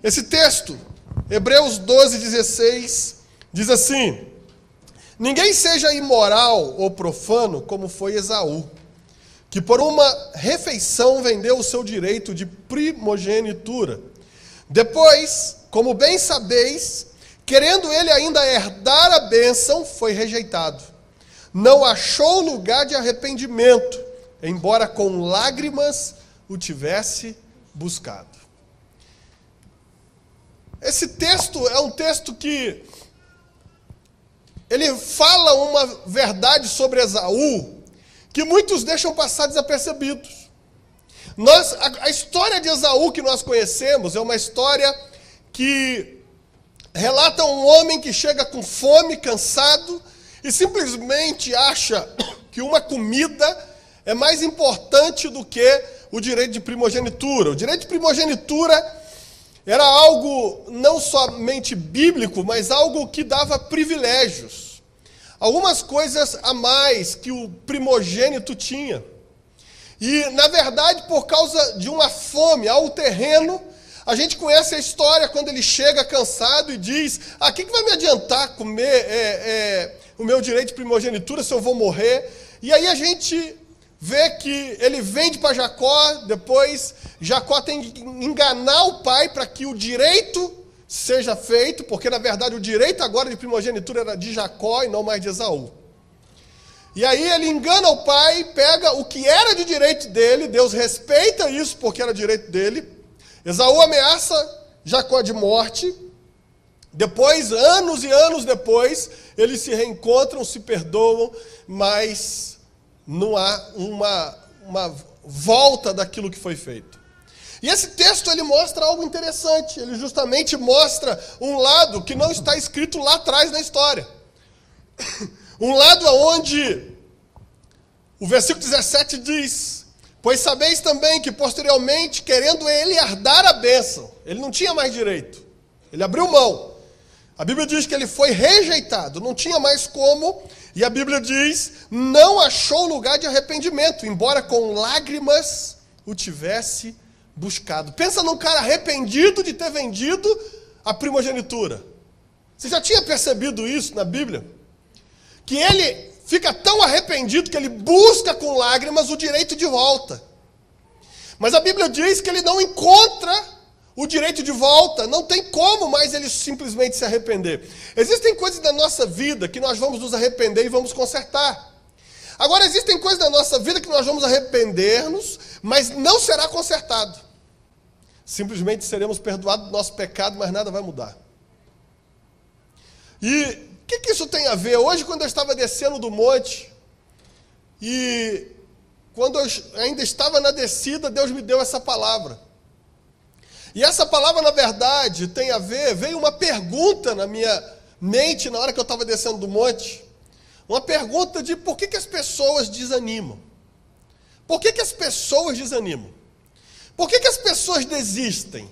esse texto, Hebreus 12:16, diz assim: ninguém seja imoral ou profano como foi Esaú, que por uma refeição vendeu o seu direito de primogenitura. Depois, como bem sabeis, querendo ele ainda herdar a bênção, foi rejeitado. Não achou lugar de arrependimento, embora com lágrimas o tivesse buscado. Esse texto é um texto que ele fala uma verdade sobre Esaú que muitos deixam passar desapercebidos. A história de Esaú que nós conhecemos é uma história que relata um homem que chega com fome, cansado, e simplesmente acha que uma comida é mais importante do que o direito de primogenitura. O direito de primogenitura era algo não somente bíblico, mas algo que dava privilégios. Algumas coisas a mais que o primogênito tinha. E, na verdade, por causa de uma fome ao terreno, a gente conhece a história quando ele chega cansado e diz: o que vai me adiantar comer o meu direito de primogenitura se eu vou morrer? E aí a gente vê que ele vende para Jacó, depois Jacó tem que enganar o pai para que o direito seja feito, porque na verdade o direito agora de primogenitura era de Jacó e não mais de Esaú. E aí ele engana o pai, pega o que era de direito dele, Deus respeita isso porque era direito dele. Esaú ameaça Jacó de morte. Depois, anos e anos depois, eles se reencontram, se perdoam, mas não há uma volta daquilo que foi feito. E esse texto ele mostra algo interessante. Ele justamente mostra um lado que não está escrito lá atrás na história. Um lado onde o versículo 17 diz: pois sabeis também que posteriormente, querendo ele herdar a bênção, ele não tinha mais direito, ele abriu mão. A Bíblia diz que ele foi rejeitado, não tinha mais como, e a Bíblia diz: não achou lugar de arrependimento, embora com lágrimas o tivesse buscado. Pensa num cara arrependido de ter vendido a primogenitura. Você já tinha percebido isso na Bíblia? Que ele fica tão arrependido que ele busca com lágrimas o direito de volta. Mas a Bíblia diz que ele não encontra o direito de volta, não tem como mais ele simplesmente se arrepender. Existem coisas da nossa vida que nós vamos nos arrepender e vamos consertar. Agora, existem coisas da nossa vida que nós vamos arrepender-nos, mas não será consertado. Simplesmente seremos perdoados do nosso pecado, mas nada vai mudar. E o que isso tem a ver? Hoje, quando eu estava descendo do monte, e quando eu ainda estava na descida, Deus me deu essa palavra. E essa palavra, na verdade, tem a ver, veio uma pergunta na minha mente na hora que eu estava descendo do monte. Uma pergunta de por que as pessoas desanimam. Por que as pessoas desanimam? Por que as pessoas desistem?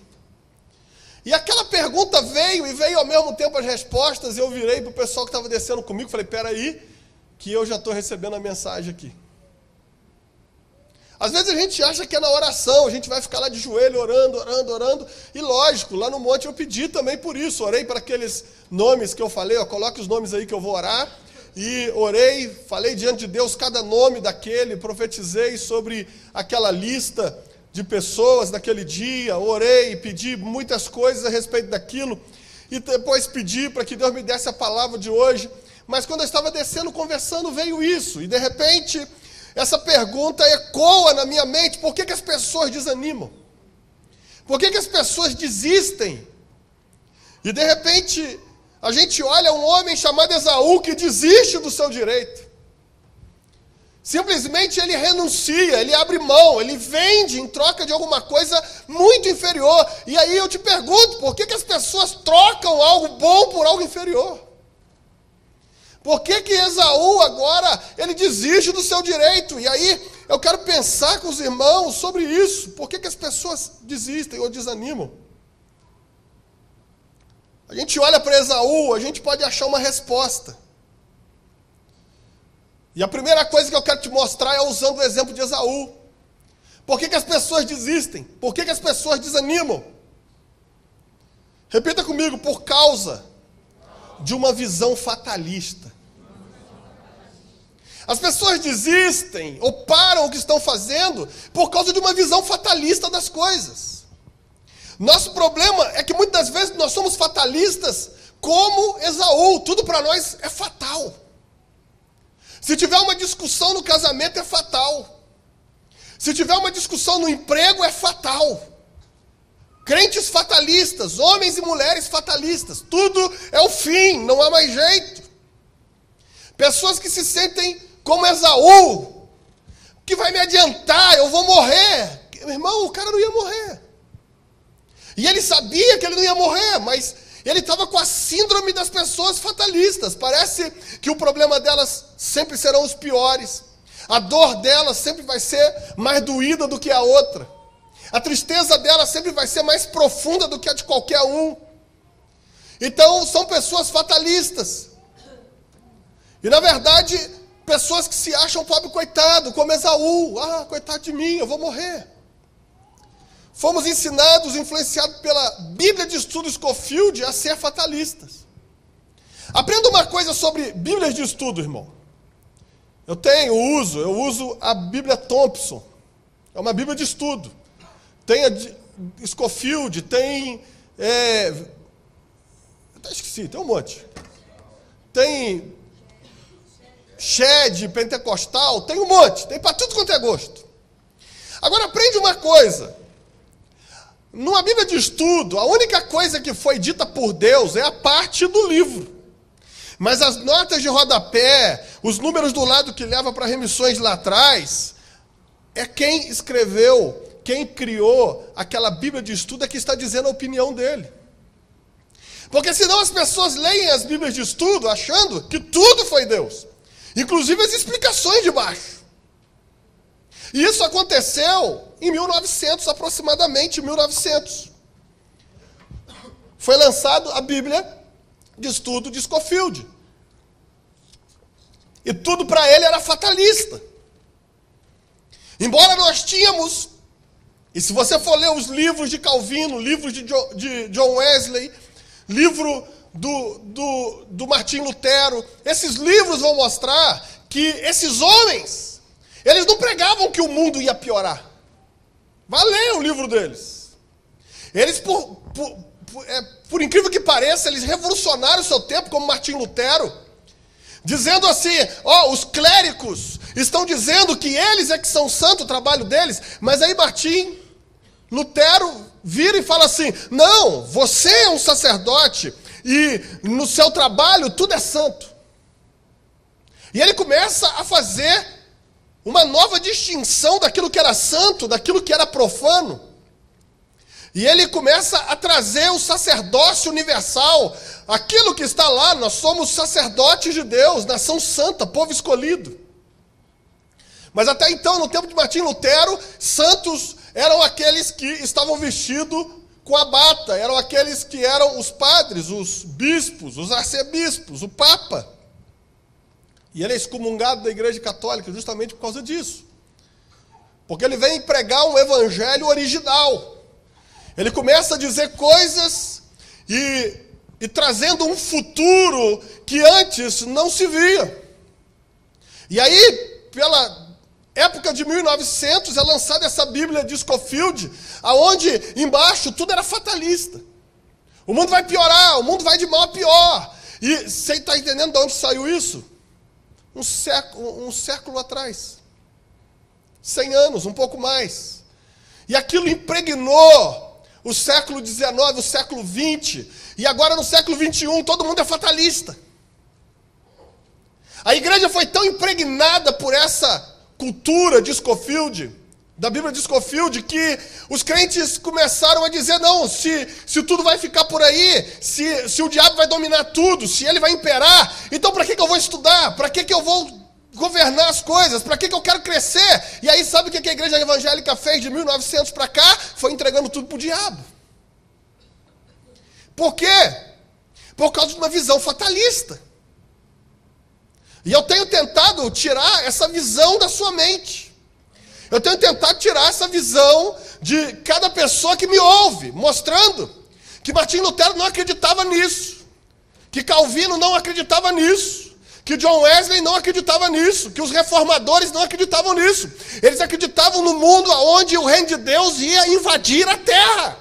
E aquela pergunta veio, e veio ao mesmo tempo as respostas, e eu virei para o pessoal que estava descendo comigo, falei: espera aí, que eu já estou recebendo a mensagem aqui. Às vezes a gente acha que é na oração, a gente vai ficar lá de joelho orando, e lógico, lá no monte eu pedi também por isso, orei para aqueles nomes que eu falei, coloque os nomes aí que eu vou orar, e orei, falei diante de Deus cada nome daquele, profetizei sobre aquela lista de pessoas daquele dia, orei, pedi muitas coisas a respeito daquilo, e depois pedi para que Deus me desse a palavra de hoje, mas quando eu estava descendo, conversando, veio isso, e de repente essa pergunta ecoa na minha mente: por que as pessoas desanimam? Por que as pessoas desistem? E de repente a gente olha um homem chamado Esaú que desiste do seu direito. Simplesmente ele renuncia, ele abre mão, ele vende em troca de alguma coisa muito inferior. E aí eu te pergunto, por que as pessoas trocam algo bom por algo inferior? Por que Esaú agora, ele desiste do seu direito? E aí eu quero pensar com os irmãos sobre isso. Por que as pessoas desistem ou desanimam? A gente olha para Esaú, a gente pode achar uma resposta. E a primeira coisa que eu quero te mostrar é usando o exemplo de Esaú. Por que as pessoas desistem? Por que as pessoas desanimam? Repita comigo, por causa de uma visão fatalista. As pessoas desistem ou param o que estão fazendo por causa de uma visão fatalista das coisas. Nosso problema é que muitas vezes nós somos fatalistas como Esaú. Tudo para nós é fatal. Se tiver uma discussão no casamento é fatal. Se tiver uma discussão no emprego é fatal. Crentes fatalistas, homens e mulheres fatalistas. Tudo é o fim, não há mais jeito. Pessoas que se sentem como Esaú, que vai me adiantar, eu vou morrer. Meu irmão, o cara não ia morrer. E ele sabia que ele não ia morrer, mas ele estava com a síndrome das pessoas fatalistas. Parece que o problema delas sempre serão os piores. A dor delas sempre vai ser mais doída do que a outra. A tristeza delas sempre vai ser mais profunda do que a de qualquer um. Então, são pessoas fatalistas. E, na verdade, pessoas que se acham pobre coitado, como Esaú. Ah, coitado de mim, eu vou morrer. Fomos ensinados, influenciados pela Bíblia de Estudo Scofield, a ser fatalistas. Aprenda uma coisa sobre Bíblias de Estudo, irmão. Eu uso a Bíblia Thompson. É uma Bíblia de estudo. Tem a Scofield, tem... até esqueci, tem um monte. Tem Shed, Pentecostal, tem um monte. Tem para tudo quanto é gosto. Agora aprende uma coisa. Numa Bíblia de estudo, a única coisa que foi dita por Deus é a parte do livro. Mas as notas de rodapé, os números do lado que leva para remissões lá atrás, é quem escreveu, quem criou aquela Bíblia de estudo é que está dizendo a opinião dele. Porque senão as pessoas leem as Bíblias de estudo achando que tudo foi Deus. Inclusive as explicações de baixo. E isso aconteceu em 1900, aproximadamente 1900. Foi lançado a Bíblia de estudo de Scofield. E tudo para ele era fatalista. Embora nós tínhamos, e se você for ler os livros de Calvino, livros de John Wesley, livro do Martim Lutero, esses livros vão mostrar que esses homens, eles não pregavam que o mundo ia piorar. Vá ler o livro deles. Eles, por incrível que pareça, eles revolucionaram o seu tempo, como Martim Lutero, dizendo assim, os clérigos estão dizendo que eles é que são santos, o trabalho deles, mas aí Martim Lutero vira e fala assim, não, você é um sacerdote e no seu trabalho tudo é santo. E ele começa a fazer uma nova distinção daquilo que era santo, daquilo que era profano. E ele começa a trazer o sacerdócio universal, aquilo que está lá, nós somos sacerdotes de Deus, nação santa, povo escolhido. Mas até então, no tempo de Martim Lutero, santos eram aqueles que estavam vestidos com a bata, eram aqueles que eram os padres, os bispos, os arcebispos, o papa. E ele é excomungado da Igreja Católica justamente por causa disso. Porque ele vem pregar um evangelho original. Ele começa a dizer coisas e trazendo um futuro que antes não se via. E aí, pela época de 1900, é lançada essa Bíblia de Scofield, aonde embaixo tudo era fatalista. O mundo vai piorar, o mundo vai de mal a pior. E você está entendendo de onde saiu isso? Um século atrás. 100 anos, um pouco mais. E aquilo impregnou o século XIX, o século XX, e agora no século XXI todo mundo é fatalista. A igreja foi tão impregnada por essa cultura de Scofield, da Bíblia de Scofield, que os crentes começaram a dizer, não, se tudo vai ficar por aí, se o diabo vai dominar tudo, se ele vai imperar, então para que eu vou estudar? Para que eu vou governar as coisas? Para que eu quero crescer? E aí sabe o que a igreja evangélica fez de 1900 para cá? Foi entregando tudo para o diabo. Por quê? Por causa de uma visão fatalista. E eu tenho tentado tirar essa visão da sua mente. Eu tenho tentado tirar essa visão de cada pessoa que me ouve, mostrando que Martim Lutero não acreditava nisso, que Calvino não acreditava nisso, que John Wesley não acreditava nisso, que os reformadores não acreditavam nisso. Eles acreditavam no mundo onde o reino de Deus ia invadir a terra.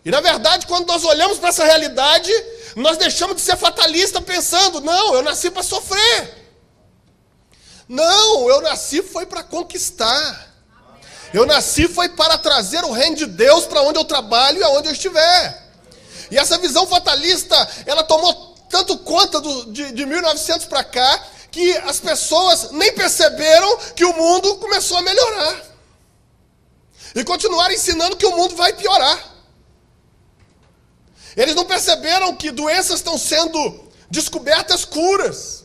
E na verdade, quando nós olhamos para essa realidade, nós deixamos de ser fatalista pensando, não, eu nasci para sofrer. Não, eu nasci foi para conquistar. Eu nasci foi para trazer o reino de Deus para onde eu trabalho e aonde eu estiver. E essa visão fatalista, ela tomou tanto conta de 1900 para cá, que as pessoas nem perceberam que o mundo começou a melhorar. E continuaram ensinando que o mundo vai piorar. Eles não perceberam que doenças estão sendo descobertas curas.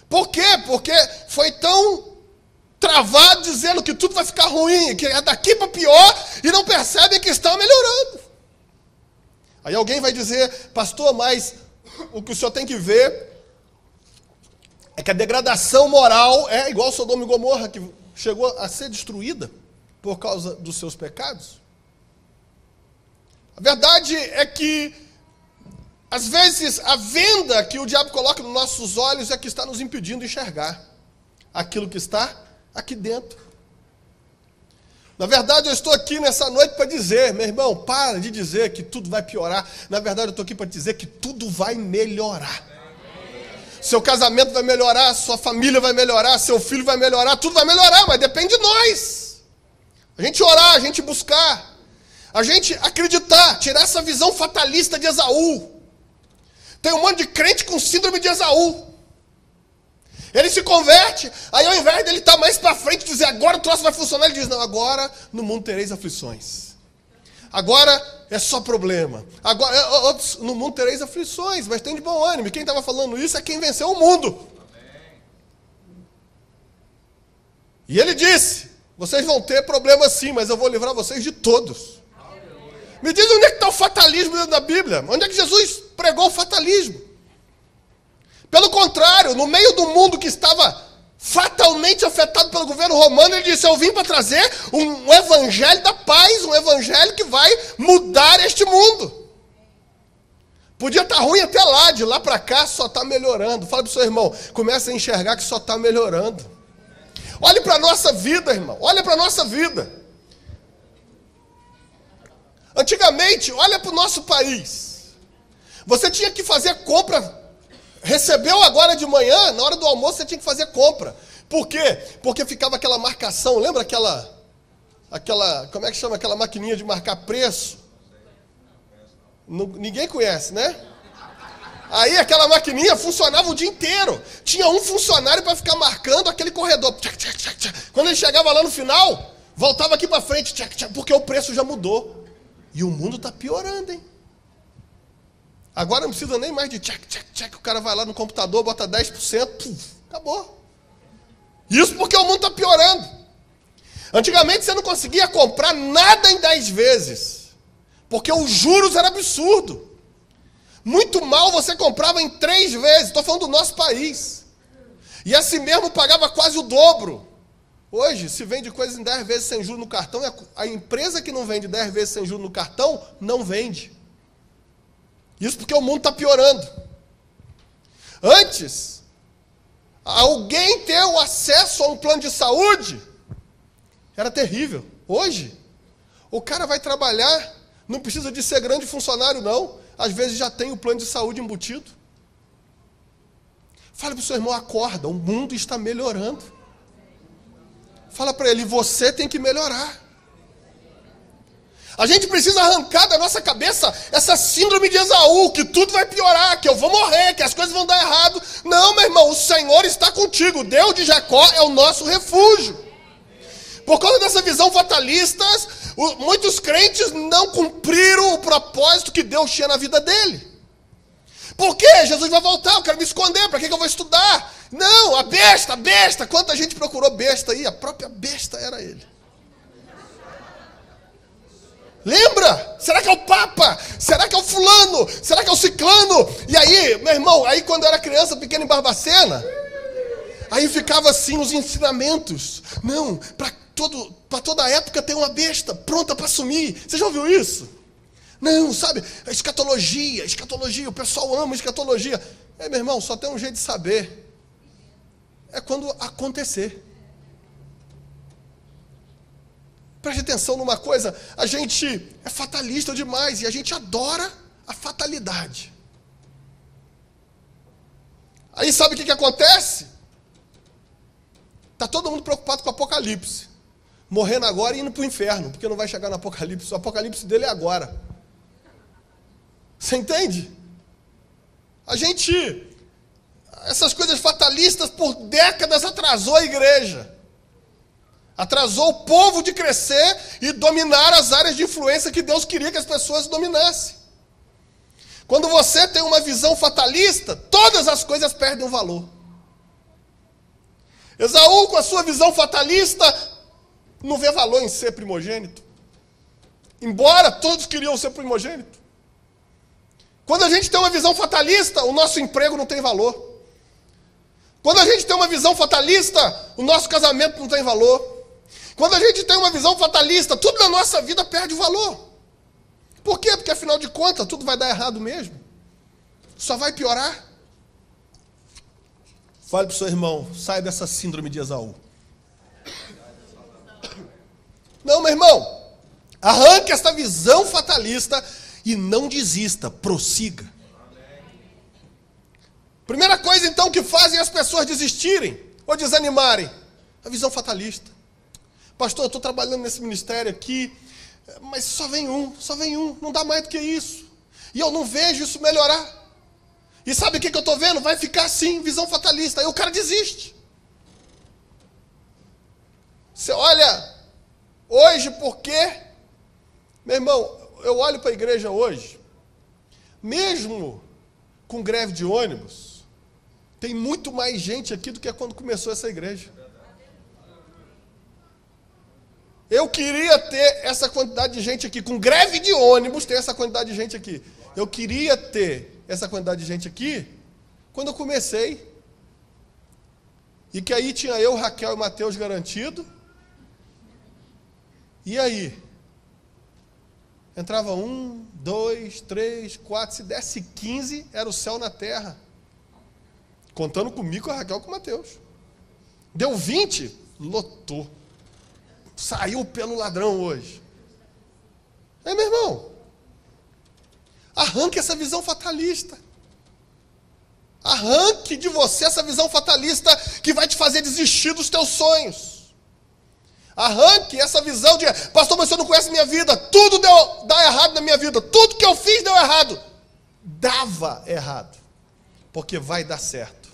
Por quê? Porque foi tão travado dizendo que tudo vai ficar ruim, que é daqui para pior, e não percebem que está melhorando. Aí alguém vai dizer, pastor, mas o que o senhor tem que ver é que a degradação moral é igual Sodoma e Gomorra, que chegou a ser destruída por causa dos seus pecados. A verdade é que, às vezes, a venda que o diabo coloca nos nossos olhos é que está nos impedindo de enxergar aquilo que está aqui dentro. Na verdade, eu estou aqui nessa noite para dizer, meu irmão, para de dizer que tudo vai piorar. Na verdade, eu estou aqui para dizer que tudo vai melhorar. Seu casamento vai melhorar, sua família vai melhorar, seu filho vai melhorar, tudo vai melhorar, mas depende de nós. A gente orar, a gente buscar, a gente acreditar, tirar essa visão fatalista de Esaú. Tem um monte de crente com síndrome de Esaú. Ele se converte, aí ao invés dele estar mais para frente e dizer, agora o troço vai funcionar, ele diz, não, agora no mundo tereis aflições. Agora é só problema. Agora, no mundo tereis aflições, mas tem de bom ânimo. E quem estava falando isso é quem venceu o mundo. E ele disse, vocês vão ter problemas sim, mas eu vou livrar vocês de todos. Me diz onde é que está o fatalismo dentro da Bíblia? Onde é que Jesus pregou o fatalismo? Pelo contrário, no meio do mundo que estava fatalmente afetado pelo governo romano, ele disse, eu vim para trazer um evangelho da paz, um evangelho que vai mudar este mundo. Podia estar ruim até lá, de lá para cá só está melhorando. Fala para o seu irmão, começa a enxergar que só está melhorando. Olhe para a nossa vida, irmão, olha para a nossa vida. Antigamente, olha para o nosso país. Você tinha que fazer compra. Recebeu agora de manhã, na hora do almoço, você tinha que fazer compra. Por quê? Porque ficava aquela marcação, lembra aquela, como é que chama, aquela maquininha de marcar preço? Ninguém conhece, né? Aí aquela maquininha funcionava o dia inteiro. Tinha um funcionário para ficar marcando aquele corredor. Quando ele chegava lá no final, voltava aqui para frente, porque o preço já mudou. E o mundo está piorando, hein? Agora não precisa nem mais de check. O cara vai lá no computador, bota 10%, acabou. Isso porque o mundo está piorando. Antigamente você não conseguia comprar nada em 10 vezes, porque os juros eram absurdos. Muito mal você comprava em 3 vezes, estou falando do nosso país. E assim mesmo pagava quase o dobro. Hoje, se vende coisas em 10 vezes sem juros no cartão, a empresa que não vende 10 vezes sem juros no cartão, não vende. Isso porque o mundo está piorando. Antes, alguém ter o acesso a um plano de saúde era terrível. Hoje, o cara vai trabalhar, não precisa de ser grande funcionário, não. Às vezes já tem o plano de saúde embutido. Fala para o seu irmão, acorda, o mundo está melhorando. Fala para ele, você tem que melhorar. A gente precisa arrancar da nossa cabeça essa síndrome de Esaú, que tudo vai piorar, que eu vou morrer, que as coisas vão dar errado. Não, meu irmão, o Senhor está contigo. O Deus de Jacó é o nosso refúgio. Por causa dessa visão fatalista, muitos crentes não cumpriram o propósito que Deus tinha na vida dele. Por quê? Jesus vai voltar, eu quero me esconder, para que eu vou estudar? Não, a besta, quanta gente procurou besta aí, a própria besta era ele. Lembra? Será que é o Papa? Será que é o fulano? Será que é o ciclano? E aí, meu irmão, aí quando eu era criança, pequena em Barbacena, aí ficava assim os ensinamentos. Não, para para toda época tem uma besta pronta para sumir. Você já ouviu isso? Não, sabe? A escatologia, o pessoal ama escatologia. Meu irmão, só tem um jeito de saber. É quando acontecer. Preste atenção numa coisa, a gente é fatalista demais e a gente adora a fatalidade. Aí sabe o que acontece? Está todo mundo preocupado com o Apocalipse. Morrendo agora e indo para o inferno, porque não vai chegar no Apocalipse. O Apocalipse dele é agora. Você entende? Essas coisas fatalistas por décadas atrasou a igreja. Atrasou o povo de crescer e dominar as áreas de influência que Deus queria que as pessoas dominassem. Quando você tem uma visão fatalista, todas as coisas perdem o valor. Esaú, com a sua visão fatalista, não vê valor em ser primogênito. Embora todos queriam ser primogênito. Quando a gente tem uma visão fatalista, o nosso emprego não tem valor. Quando a gente tem uma visão fatalista, o nosso casamento não tem valor. Quando a gente tem uma visão fatalista, tudo na nossa vida perde valor. Por quê? Porque, afinal de contas, tudo vai dar errado mesmo. Só vai piorar. Fale para o seu irmão, saia dessa síndrome de Esaú. Não, meu irmão, arranque esta visão fatalista e não desista, prossiga. Primeira coisa, então, que fazem as pessoas desistirem ou desanimarem, a visão fatalista. Pastor, eu estou trabalhando nesse ministério aqui, mas só vem um, não dá mais do que isso. E eu não vejo isso melhorar. E sabe o que eu estou vendo? Vai ficar assim, visão fatalista. Aí o cara desiste. Você olha, hoje, porque, meu irmão, eu olho para a igreja hoje, mesmo com greve de ônibus, tem muito mais gente aqui do que quando começou essa igreja. Eu queria ter essa quantidade de gente aqui, com greve de ônibus, ter essa quantidade de gente aqui. Eu queria ter essa quantidade de gente aqui quando eu comecei. E que aí tinha eu, Raquel e Mateus garantido. E aí? Entrava 1, 2, 3, 4, se desse 15, era o céu na terra. Contando comigo, com a Raquel e com o Mateus. Deu 20, lotou. Saiu pelo ladrão hoje. Meu irmão, arranque essa visão fatalista. Arranque de você essa visão fatalista que vai te fazer desistir dos teus sonhos. Arranque essa visão de, pastor, mas você não conhece minha vida, tudo dá errado na minha vida, tudo que eu fiz deu errado. Dava errado, porque vai dar certo.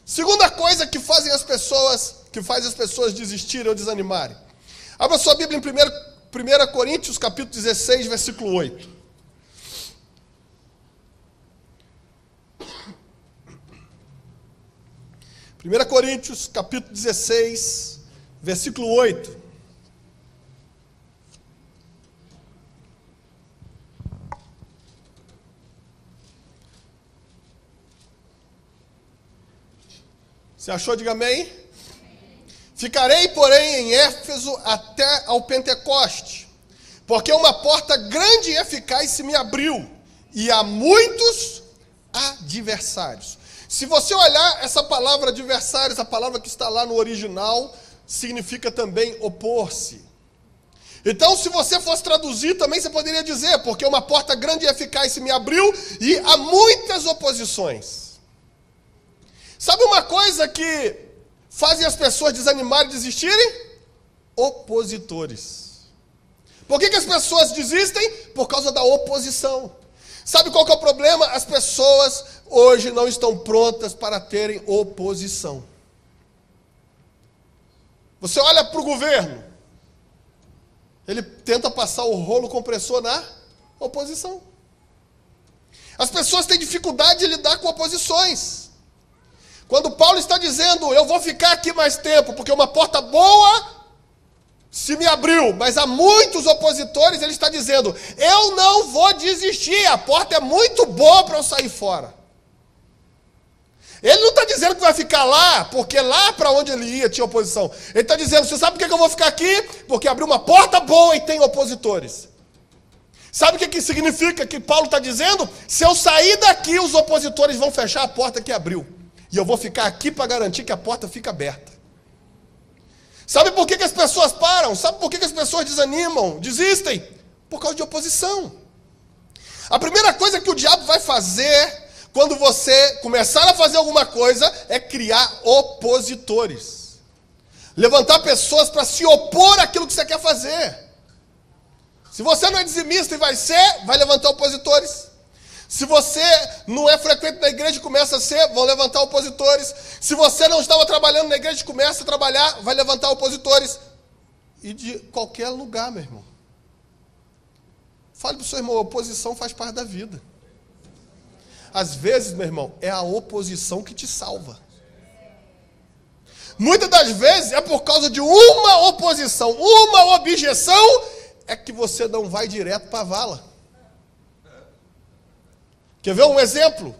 Segunda coisa que faz as pessoas desistirem ou desanimarem. Abra sua Bíblia em 1 Coríntios, capítulo 16, versículo 8. 1 Coríntios, capítulo 16, versículo 8. Você achou? Diga amém. Ficarei, porém, em Éfeso até ao Pentecoste, porque uma porta grande e eficaz se me abriu, e há muitos adversários. Se você olhar essa palavra adversários, a palavra que está lá no original, significa também opor-se. Então, se você fosse traduzir, também você poderia dizer, porque uma porta grande e eficaz se me abriu, e há muitas oposições. Sabe uma coisa que fazem as pessoas desanimarem e desistirem? Opositores. Por que as pessoas desistem? Por causa da oposição. Sabe qual que é o problema? As pessoas hoje não estão prontas para terem oposição. Você olha para o governo, ele tenta passar o rolo compressor na oposição. As pessoas têm dificuldade de lidar com oposições. Quando Paulo está dizendo, eu vou ficar aqui mais tempo, porque uma porta boa se me abriu, mas há muitos opositores, ele está dizendo, eu não vou desistir, a porta é muito boa para eu sair fora. Ele não está dizendo que vai ficar lá, porque lá para onde ele ia tinha oposição. Ele está dizendo, você sabe por que eu vou ficar aqui? Porque abriu uma porta boa e tem opositores. Sabe o que significa que Paulo está dizendo? Se eu sair daqui, os opositores vão fechar a porta que abriu. E eu vou ficar aqui para garantir que a porta fica aberta. Sabe por que as pessoas param? Sabe por que as pessoas desanimam, desistem? Por causa de oposição. A primeira coisa que o diabo vai fazer quando você começar a fazer alguma coisa é criar opositores. Levantar pessoas para se opor àquilo que você quer fazer. Se você não é dizimista e vai levantar opositores. Se você não é frequente na igreja e começa a ser, vão levantar opositores. Se você não estava trabalhando na igreja e começa a trabalhar, vai levantar opositores. E de qualquer lugar, meu irmão. Fale para o seu irmão, a oposição faz parte da vida. Às vezes, meu irmão, é a oposição que te salva. Muitas das vezes é por causa de uma oposição, uma objeção, é que você não vai direto para a vala. Quer ver um exemplo?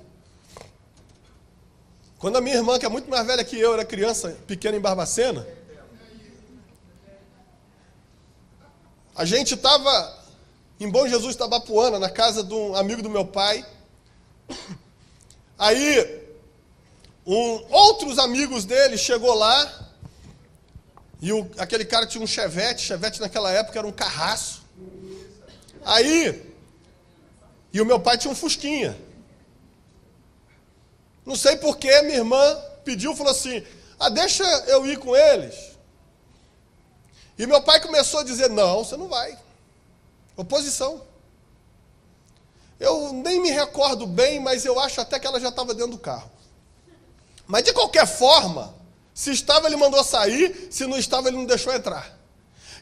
Quando a minha irmã, que é muito mais velha que eu, era criança, pequena em Barbacena, a gente estava em Bom Jesus, Tabapuana, na casa de um amigo do meu pai. Aí, outros amigos dele chegou lá, e aquele cara tinha um Chevette naquela época era um carraço. Aí, e o meu pai tinha um Fusquinha. Não sei por que minha irmã pediu, falou assim, deixa eu ir com eles. E meu pai começou a dizer, não, você não vai. Oposição. Eu nem me recordo bem, mas eu acho até que ela já estava dentro do carro. Mas de qualquer forma, se estava ele mandou sair, se não estava ele não deixou entrar.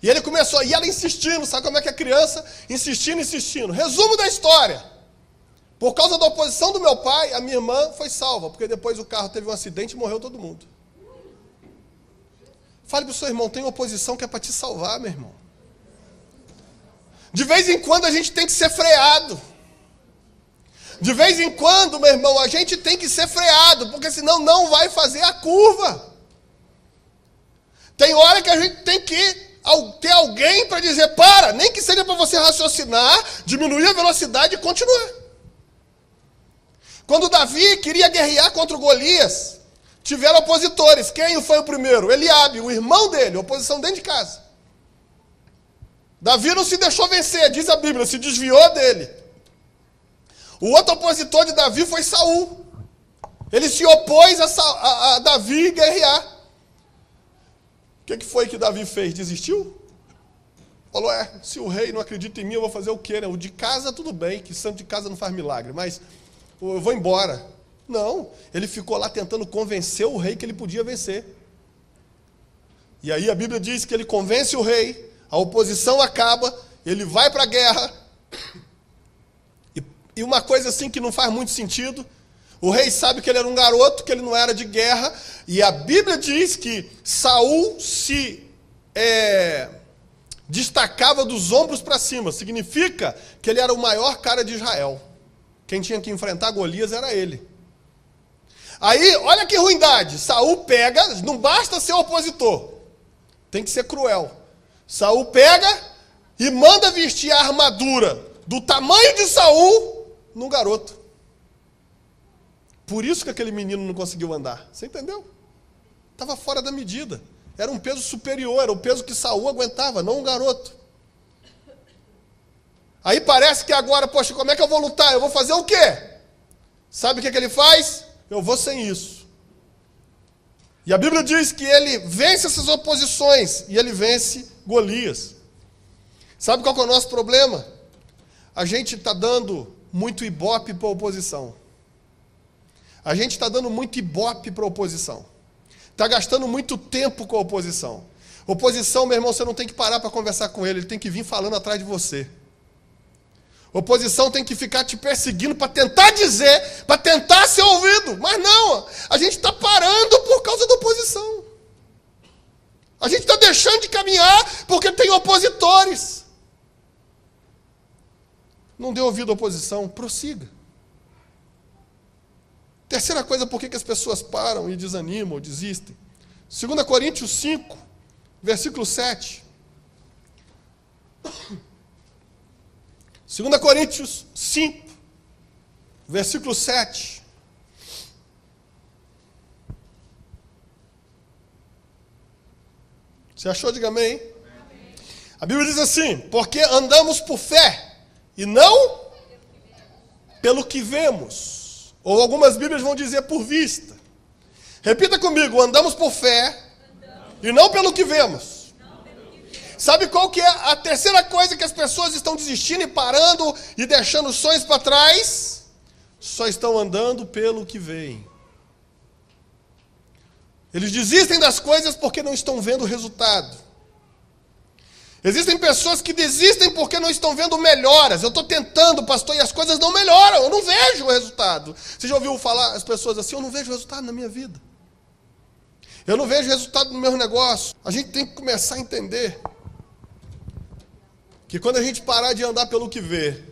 E ele começou, e ela insistindo, sabe como é que é criança? Insistindo. Resumo da história. Por causa da oposição do meu pai, a minha irmã foi salva, porque depois o carro teve um acidente e morreu todo mundo. Fale para o seu irmão, tem oposição que é para te salvar, meu irmão. De vez em quando a gente tem que ser freado. De vez em quando, meu irmão, a gente tem que ser freado, porque senão não vai fazer a curva. Tem hora que a gente tem que ter alguém para dizer, para, nem que seja para você raciocinar, diminuir a velocidade e continuar. Quando Davi queria guerrear contra o Golias, tiveram opositores. Quem foi o primeiro? Eliabe, o irmão dele, oposição dentro de casa. Davi não se deixou vencer, diz a Bíblia, se desviou dele. O outro opositor de Davi foi Saul. Ele se opôs a Davi guerrear. O que foi que Davi fez? Desistiu? Falou, se o rei não acredita em mim, eu vou fazer o quê? Né? O de casa tudo bem, que santo de casa não faz milagre, mas eu vou embora. Não, ele ficou lá tentando convencer o rei que ele podia vencer. E aí a Bíblia diz que ele convence o rei, a oposição acaba, ele vai para a guerra. E uma coisa assim que não faz muito sentido, o rei sabe que ele era um garoto, que ele não era de guerra, e a Bíblia diz que Saul se destacava dos ombros para cima, significa que ele era o maior cara de Israel. Quem tinha que enfrentar Golias era ele. Aí, olha que ruindade, Saul pega, não basta ser opositor, tem que ser cruel. Saul pega e manda vestir a armadura do tamanho de Saul num garoto. Por isso que aquele menino não conseguiu andar. Você entendeu? Estava fora da medida. Era um peso superior, era o peso que Saul aguentava, não um garoto. Aí parece que agora, poxa, como é que eu vou lutar? Eu vou fazer o quê? Sabe o que ele faz? Eu vou sem isso. E a Bíblia diz que ele vence essas oposições e ele vence Golias. Sabe qual que é o nosso problema? A gente está dando muito ibope para a oposição. A gente está dando muito ibope para a oposição. Está gastando muito tempo com a oposição. Oposição, meu irmão, você não tem que parar para conversar com ele tem que vir falando atrás de você. Oposição tem que ficar te perseguindo para tentar dizer, para tentar ser ouvido. Mas não, a gente está parando por causa da oposição. A gente está deixando de caminhar porque tem opositores. Não deu ouvido à oposição, prossiga. Terceira coisa, por que as pessoas param e desanimam ou desistem? 2 Coríntios 5, versículo 7. 2 Coríntios 5, versículo 7. Você achou? Diga amém. Amém. A Bíblia diz assim: porque andamos por fé e não pelo que vemos. Ou algumas Bíblias vão dizer por vista. Repita comigo: andamos por fé e não pelo que vemos. Sabe qual que é a terceira coisa que as pessoas estão desistindo e parando e deixando os sonhos para trás? Só estão andando pelo que veem. Eles desistem das coisas porque não estão vendo o resultado. Existem pessoas que desistem porque não estão vendo melhoras. Eu estou tentando, pastor, e as coisas não melhoram. Eu não vejo o resultado. Você já ouviu falar as pessoas assim: eu não vejo resultado na minha vida. Eu não vejo resultado no meu negócio. A gente tem que começar a entender que quando a gente parar de andar pelo que vê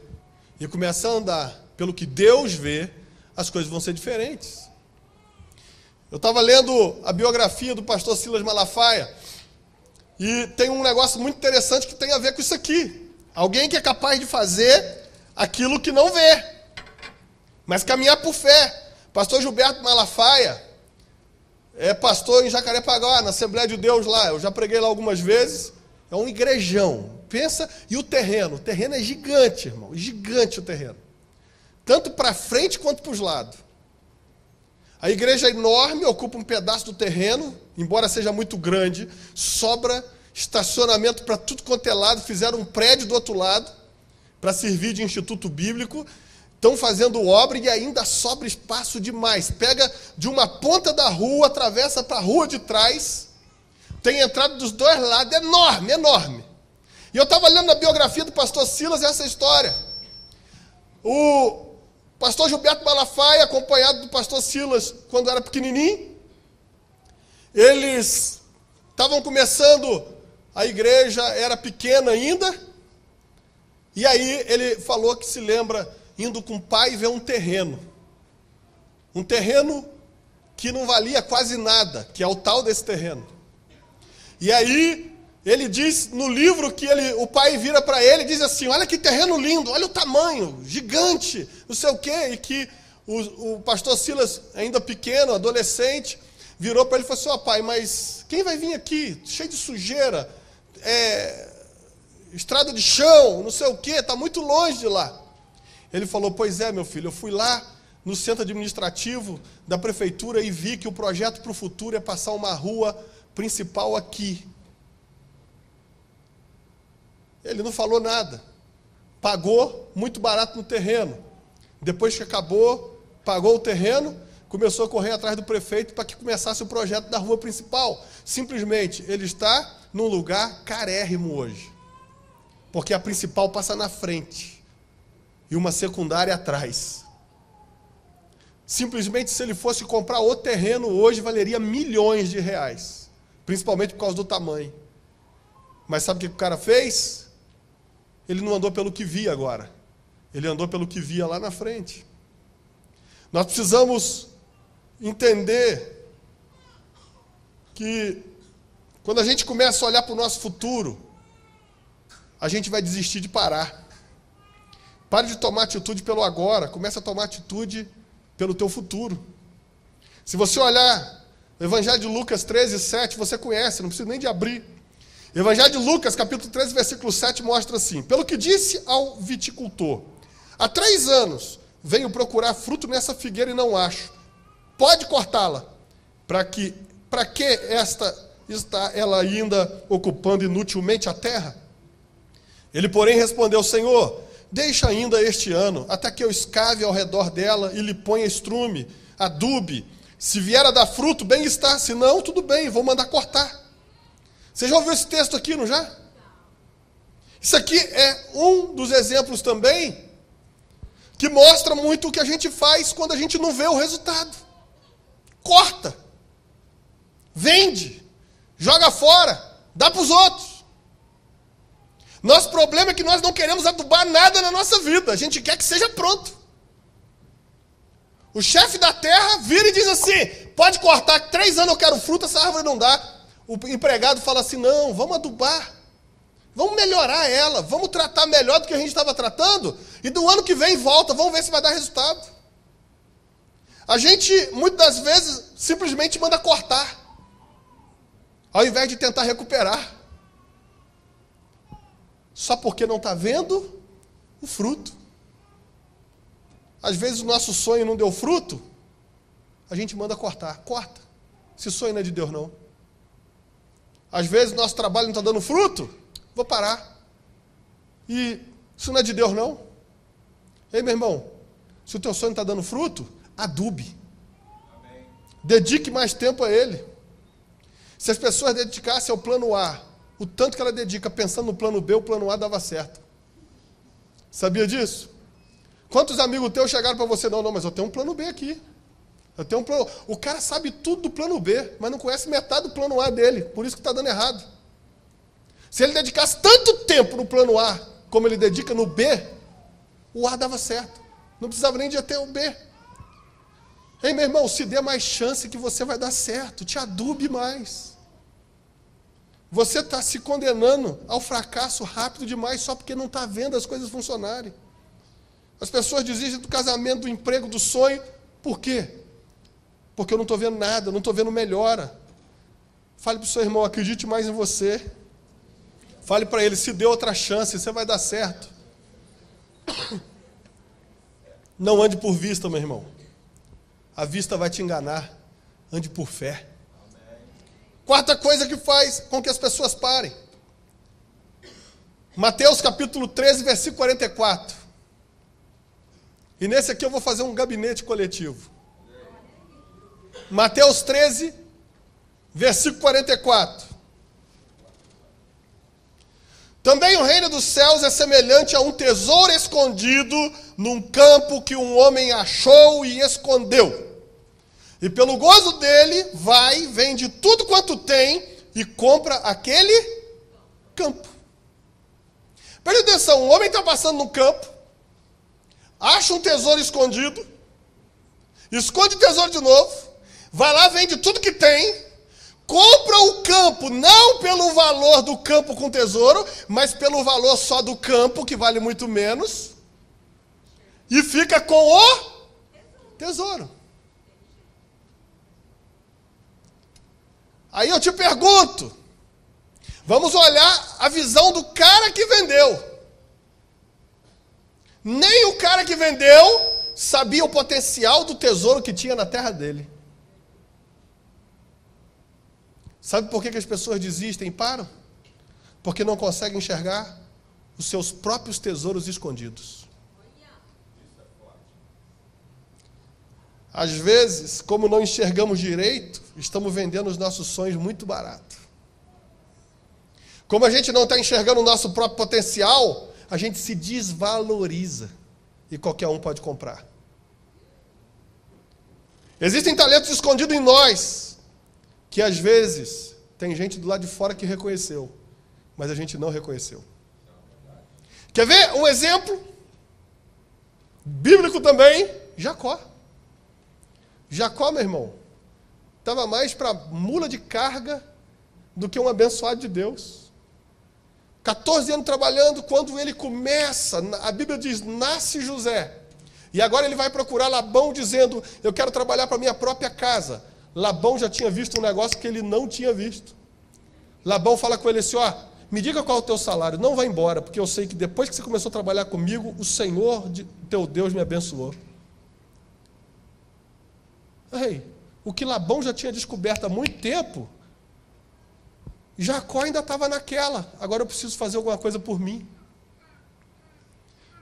e começar a andar pelo que Deus vê, as coisas vão ser diferentes. Eu estava lendo a biografia do pastor Silas Malafaia e tem um negócio muito interessante que tem a ver com isso aqui. Alguém que é capaz de fazer aquilo que não vê, mas caminhar por fé. Pastor Gilberto Malafaia é pastor em Jacarepaguá, na Assembleia de Deus lá. Eu já preguei lá algumas vezes. É um igrejão. Pensa, e o terreno? O terreno é gigante, irmão. Gigante o terreno. Tanto para frente quanto para os lados. A igreja é enorme, ocupa um pedaço do terreno, embora seja muito grande, sobra estacionamento para tudo quanto é lado, fizeram um prédio do outro lado, para servir de instituto bíblico, estão fazendo obra e ainda sobra espaço demais. Pega de uma ponta da rua, atravessa para a rua de trás, tem entrada dos dois lados, enorme, enorme. E eu estava lendo na biografia do pastor Silas essa história. O pastor Gilberto Malafaia, acompanhado do pastor Silas, quando era pequenininho, eles estavam começando, a igreja era pequena ainda, e aí ele falou que se lembra indo com o pai ver um terreno que não valia quase nada, que é o tal desse terreno. E aí ele diz no livro que o pai vira para ele e diz assim: olha que terreno lindo, olha o tamanho, gigante, não sei o quê. E que o pastor Silas, ainda pequeno, adolescente, virou para ele e falou assim: ó pai, mas quem vai vir aqui? Cheio de sujeira, estrada de chão, não sei o quê, está muito longe de lá. Ele falou: pois é, meu filho, eu fui lá no centro administrativo da prefeitura e vi que o projeto para o futuro é passar uma rua principal aqui. Ele não falou nada. Pagou muito barato no terreno. Depois que acabou, pagou o terreno, começou a correr atrás do prefeito para que começasse o projeto da rua principal. Simplesmente, ele está num lugar carérrimo hoje. Porque a principal passa na frente e uma secundária atrás. Simplesmente, se ele fosse comprar o terreno hoje, valeria milhões de reais. Principalmente por causa do tamanho. Mas sabe o que o cara fez? Ele não andou pelo que via agora. Ele andou pelo que via lá na frente. Nós precisamos entender que quando a gente começa a olhar para o nosso futuro, a gente vai desistir de parar. Pare de tomar atitude pelo agora, comece a tomar atitude pelo teu futuro. Se você olhar o Evangelho de Lucas 13, 7, você conhece, não precisa nem de abrir. Evangelho de Lucas, capítulo 13, versículo 7, mostra assim: pelo que disse ao viticultor: há 3 anos venho procurar fruto nessa figueira e não acho. Pode cortá-la. Para que está ela ainda ocupando inutilmente a terra? Ele, porém, respondeu: Senhor, deixa ainda este ano, até que eu escave ao redor dela e lhe ponha estrume, adube. Se vier a dar fruto, bem está. Se não, tudo bem, vou mandar cortar. Você já ouviu esse texto aqui, não já? Isso aqui é um dos exemplos também que mostra muito o que a gente faz quando a gente não vê o resultado. Corta, vende, joga fora, dá para os outros. Nosso problema é que nós não queremos adubar nada na nossa vida. A gente quer que seja pronto. O chefe da terra vira e diz assim, pode cortar, 3 anos eu quero fruta, essa árvore não dá. O empregado fala assim, não, vamos adubar. Vamos melhorar ela, vamos tratar melhor do que a gente estava tratando, e do ano que vem volta, vamos ver se vai dar resultado. A gente, muitas das vezes, simplesmente manda cortar, ao invés de tentar recuperar. Só porque não está vendo o fruto. Às vezes o nosso sonho não deu fruto, a gente manda cortar. Corta. Esse sonho não é de Deus, não. Às vezes o nosso trabalho não está dando fruto, vou parar. E isso não é de Deus, não. Ei, meu irmão, se o teu sonho está dando fruto, adube. Amém. Dedique mais tempo a ele. Se as pessoas dedicassem ao plano A, o tanto que ela dedica pensando no plano B, o plano A dava certo. Sabia disso? Quantos amigos teus chegaram para você? Não, mas eu tenho um plano B aqui. Eu tenho um plano... O cara sabe tudo do plano B, mas não conhece metade do plano A dele. Por isso que está dando errado. Se ele dedicasse tanto tempo no plano A, como ele dedica no B, o A dava certo. Não precisava nem de ter o B. Ei, meu irmão, se dê mais chance que você vai dar certo. Te adube mais. Você está se condenando ao fracasso rápido demais só porque não está vendo as coisas funcionarem. As pessoas desistem do casamento, do emprego, do sonho. Por quê? Porque eu não estou vendo nada, não estou vendo melhora. Fale para o seu irmão, acredite mais em você. Fale para ele, se dê outra chance, você vai dar certo. Não ande por vista, meu irmão. A vista vai te enganar. Ande por fé. Quarta coisa que faz com que as pessoas parem. Mateus capítulo 13, versículo 44. E nesse aqui eu vou fazer um gabinete coletivo. Mateus 13, versículo 44. Também o reino dos céus é semelhante a um tesouro escondido num campo que um homem achou e escondeu. E pelo gozo dele, vai, vende tudo quanto tem e compra aquele campo. Preste atenção, um homem está passando no campo, acha um tesouro escondido, esconde o tesouro de novo, vai lá, vende tudo que tem, compra o campo, não pelo valor do campo com tesouro, mas pelo valor só do campo, que vale muito menos, e fica com o tesouro. Aí eu te pergunto, vamos olhar a visão do cara que vendeu. Nem o cara que vendeu sabia o potencial do tesouro que tinha na terra dele. Sabe por que as pessoas desistem e param? Porque não conseguem enxergar os seus próprios tesouros escondidos. Às vezes, como não enxergamos direito, estamos vendendo os nossos sonhos muito barato. Como a gente não está enxergando o nosso próprio potencial, a gente se desvaloriza e qualquer um pode comprar. Existem talentos escondidos em nós, que às vezes tem gente do lado de fora que reconheceu, mas a gente não reconheceu. Quer ver um exemplo bíblico também? Jacó. Jacó, meu irmão, estava mais para mula de carga do que um abençoado de Deus. 14 anos trabalhando, quando ele começa, a Bíblia diz, nasce José. E agora ele vai procurar Labão dizendo, eu quero trabalhar para a minha própria casa. Labão já tinha visto um negócio que ele não tinha visto. Labão fala com ele assim, ó, me diga qual é o teu salário, não vai embora, porque eu sei que depois que você começou a trabalhar comigo, o Senhor, teu Deus, me abençoou. Ei, o que Labão já tinha descoberto há muito tempo, Jacó ainda estava naquela, agora eu preciso fazer alguma coisa por mim.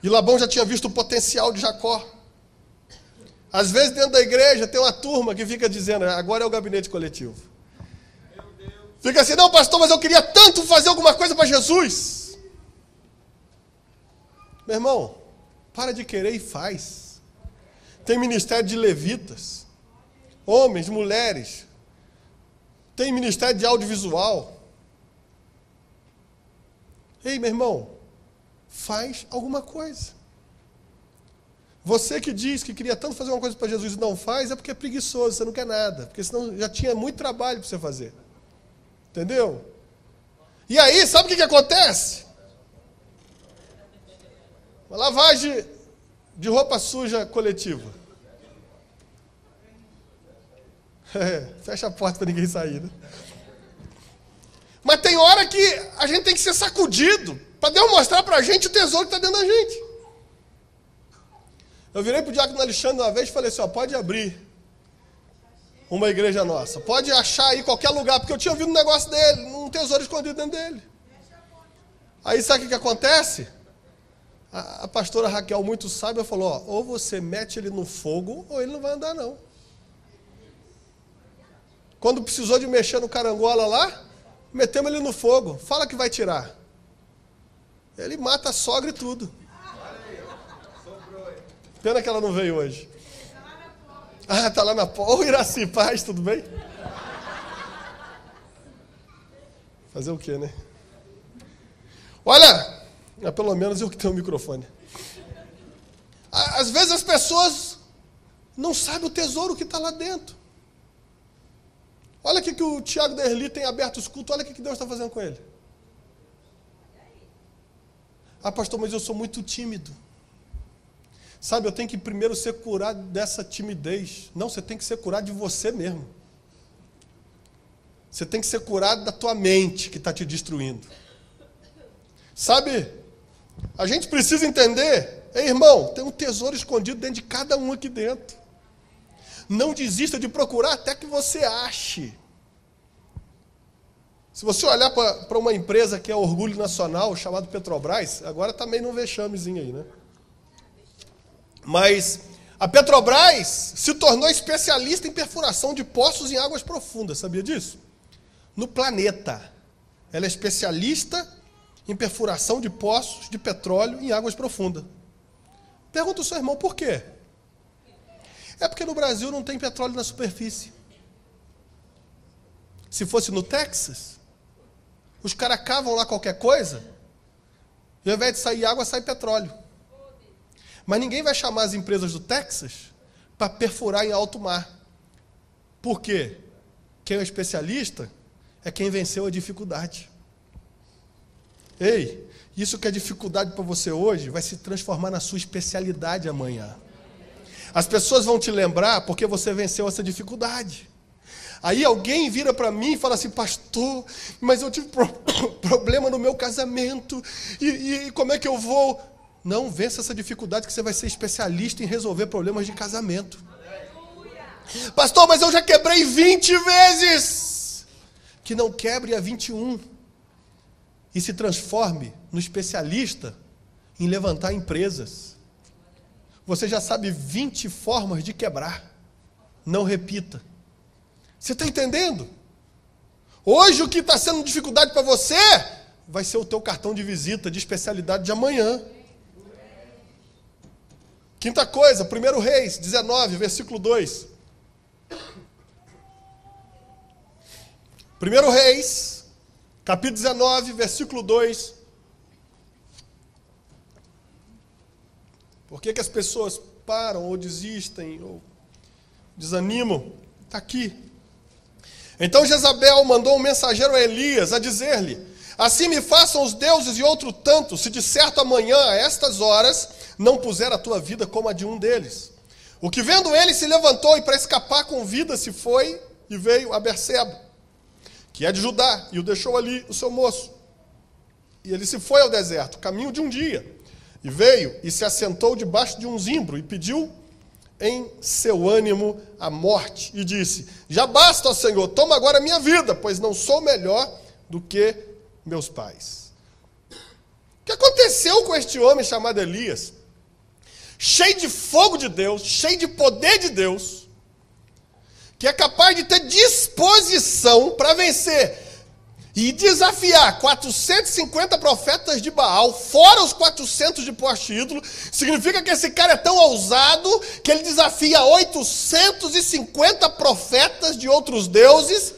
E Labão já tinha visto o potencial de Jacó. Às vezes dentro da igreja tem uma turma que fica dizendo, agora é o gabinete coletivo. Fica assim, não pastor, mas eu queria tanto fazer alguma coisa para Jesus. Meu irmão, para de querer e faz. Tem ministério de levitas, homens, mulheres, tem ministério de audiovisual. Ei, meu irmão, faz alguma coisa. Você que diz que queria tanto fazer uma coisa para Jesus e não faz, é porque é preguiçoso, você não quer nada. Porque senão já tinha muito trabalho para você fazer. Entendeu? E aí, sabe o que acontece? Uma lavagem de roupa suja coletiva. Fecha a porta para ninguém sair, né? Mas tem hora que a gente tem que ser sacudido para Deus mostrar para a gente o tesouro que está dentro da gente. Eu virei para o diácono Alexandre uma vez e falei assim, pode abrir uma igreja nossa. Pode achar aí qualquer lugar, porque eu tinha ouvido um negócio dele, um tesouro escondido dentro dele. Aí sabe o que acontece? A pastora Raquel, muito sábia, falou, ou você mete ele no fogo, ou ele não vai andar não. Quando precisou de mexer no carangola lá, metemos ele no fogo. Fala que vai tirar. Ele mata a sogra e tudo. Pena que ela não veio hoje. Tá lá na porta. Ô, Iraci, paz, tudo bem? Fazer o quê, né? Olha, pelo menos eu que tenho o microfone. Às vezes as pessoas não sabem o tesouro que está lá dentro. Olha o que o Tiago Derli tem aberto os cultos, olha o que Deus está fazendo com ele. Pastor, mas eu sou muito tímido. Sabe, eu tenho que primeiro ser curado dessa timidez. Não, você tem que ser curado de você mesmo. Você tem que ser curado da tua mente que está te destruindo. Sabe, a gente precisa entender, irmão, tem um tesouro escondido dentro de cada um aqui dentro. Não desista de procurar até que você ache. Se você olhar para uma empresa que é orgulho nacional, chamada Petrobras, agora está meio num vexamezinho aí, né? Mas a Petrobras se tornou especialista em perfuração de poços em águas profundas, sabia disso? No planeta. Ela é especialista em perfuração de poços de petróleo em águas profundas. Pergunta ao seu irmão, por quê? É porque no Brasil não tem petróleo na superfície. Se fosse no Texas, os caras cavam lá qualquer coisa, e ao invés de sair água, sai petróleo. Mas ninguém vai chamar as empresas do Texas para perfurar em alto mar. Por quê? Quem é especialista é quem venceu a dificuldade. Ei, isso que é dificuldade para você hoje vai se transformar na sua especialidade amanhã. As pessoas vão te lembrar porque você venceu essa dificuldade. Aí alguém vira para mim e fala assim, pastor, mas eu tive problema no meu casamento, e como é que eu vou? Não, vença essa dificuldade que você vai ser especialista em resolver problemas de casamento. Pastor, mas eu já quebrei 20 vezes. Que não quebre a 21 e se transforme no especialista em levantar empresas. Você já sabe 20 formas de quebrar. Não repita. Você está entendendo? Hoje o que está sendo dificuldade para você vai ser o teu cartão de visita de especialidade de amanhã. Quinta coisa, 1 Reis 19, versículo 2. 1 Reis, capítulo 19, versículo 2. Por que as pessoas param ou desistem ou desanimam? Está aqui. Então Jezabel mandou um mensageiro a Elias a dizer-lhe, assim me façam os deuses e outro tanto, se de certo amanhã, a estas horas, não puser a tua vida como a de um deles. O que vendo ele se levantou e para escapar com vida se foi e veio a Berseba, que é de Judá, e o deixou ali o seu moço. E ele se foi ao deserto, caminho de um dia, e veio e se assentou debaixo de um zimbro e pediu em seu ânimo a morte, e disse, já basta, ó Senhor, toma agora a minha vida, pois não sou melhor do que meus pais. O que aconteceu com este homem chamado Elias? Cheio de fogo de Deus, cheio de poder de Deus, que é capaz de ter disposição para vencer e desafiar 450 profetas de Baal, fora os 400 de poste ídolo. Significa que esse cara é tão ousado que ele desafia 850 profetas de outros deuses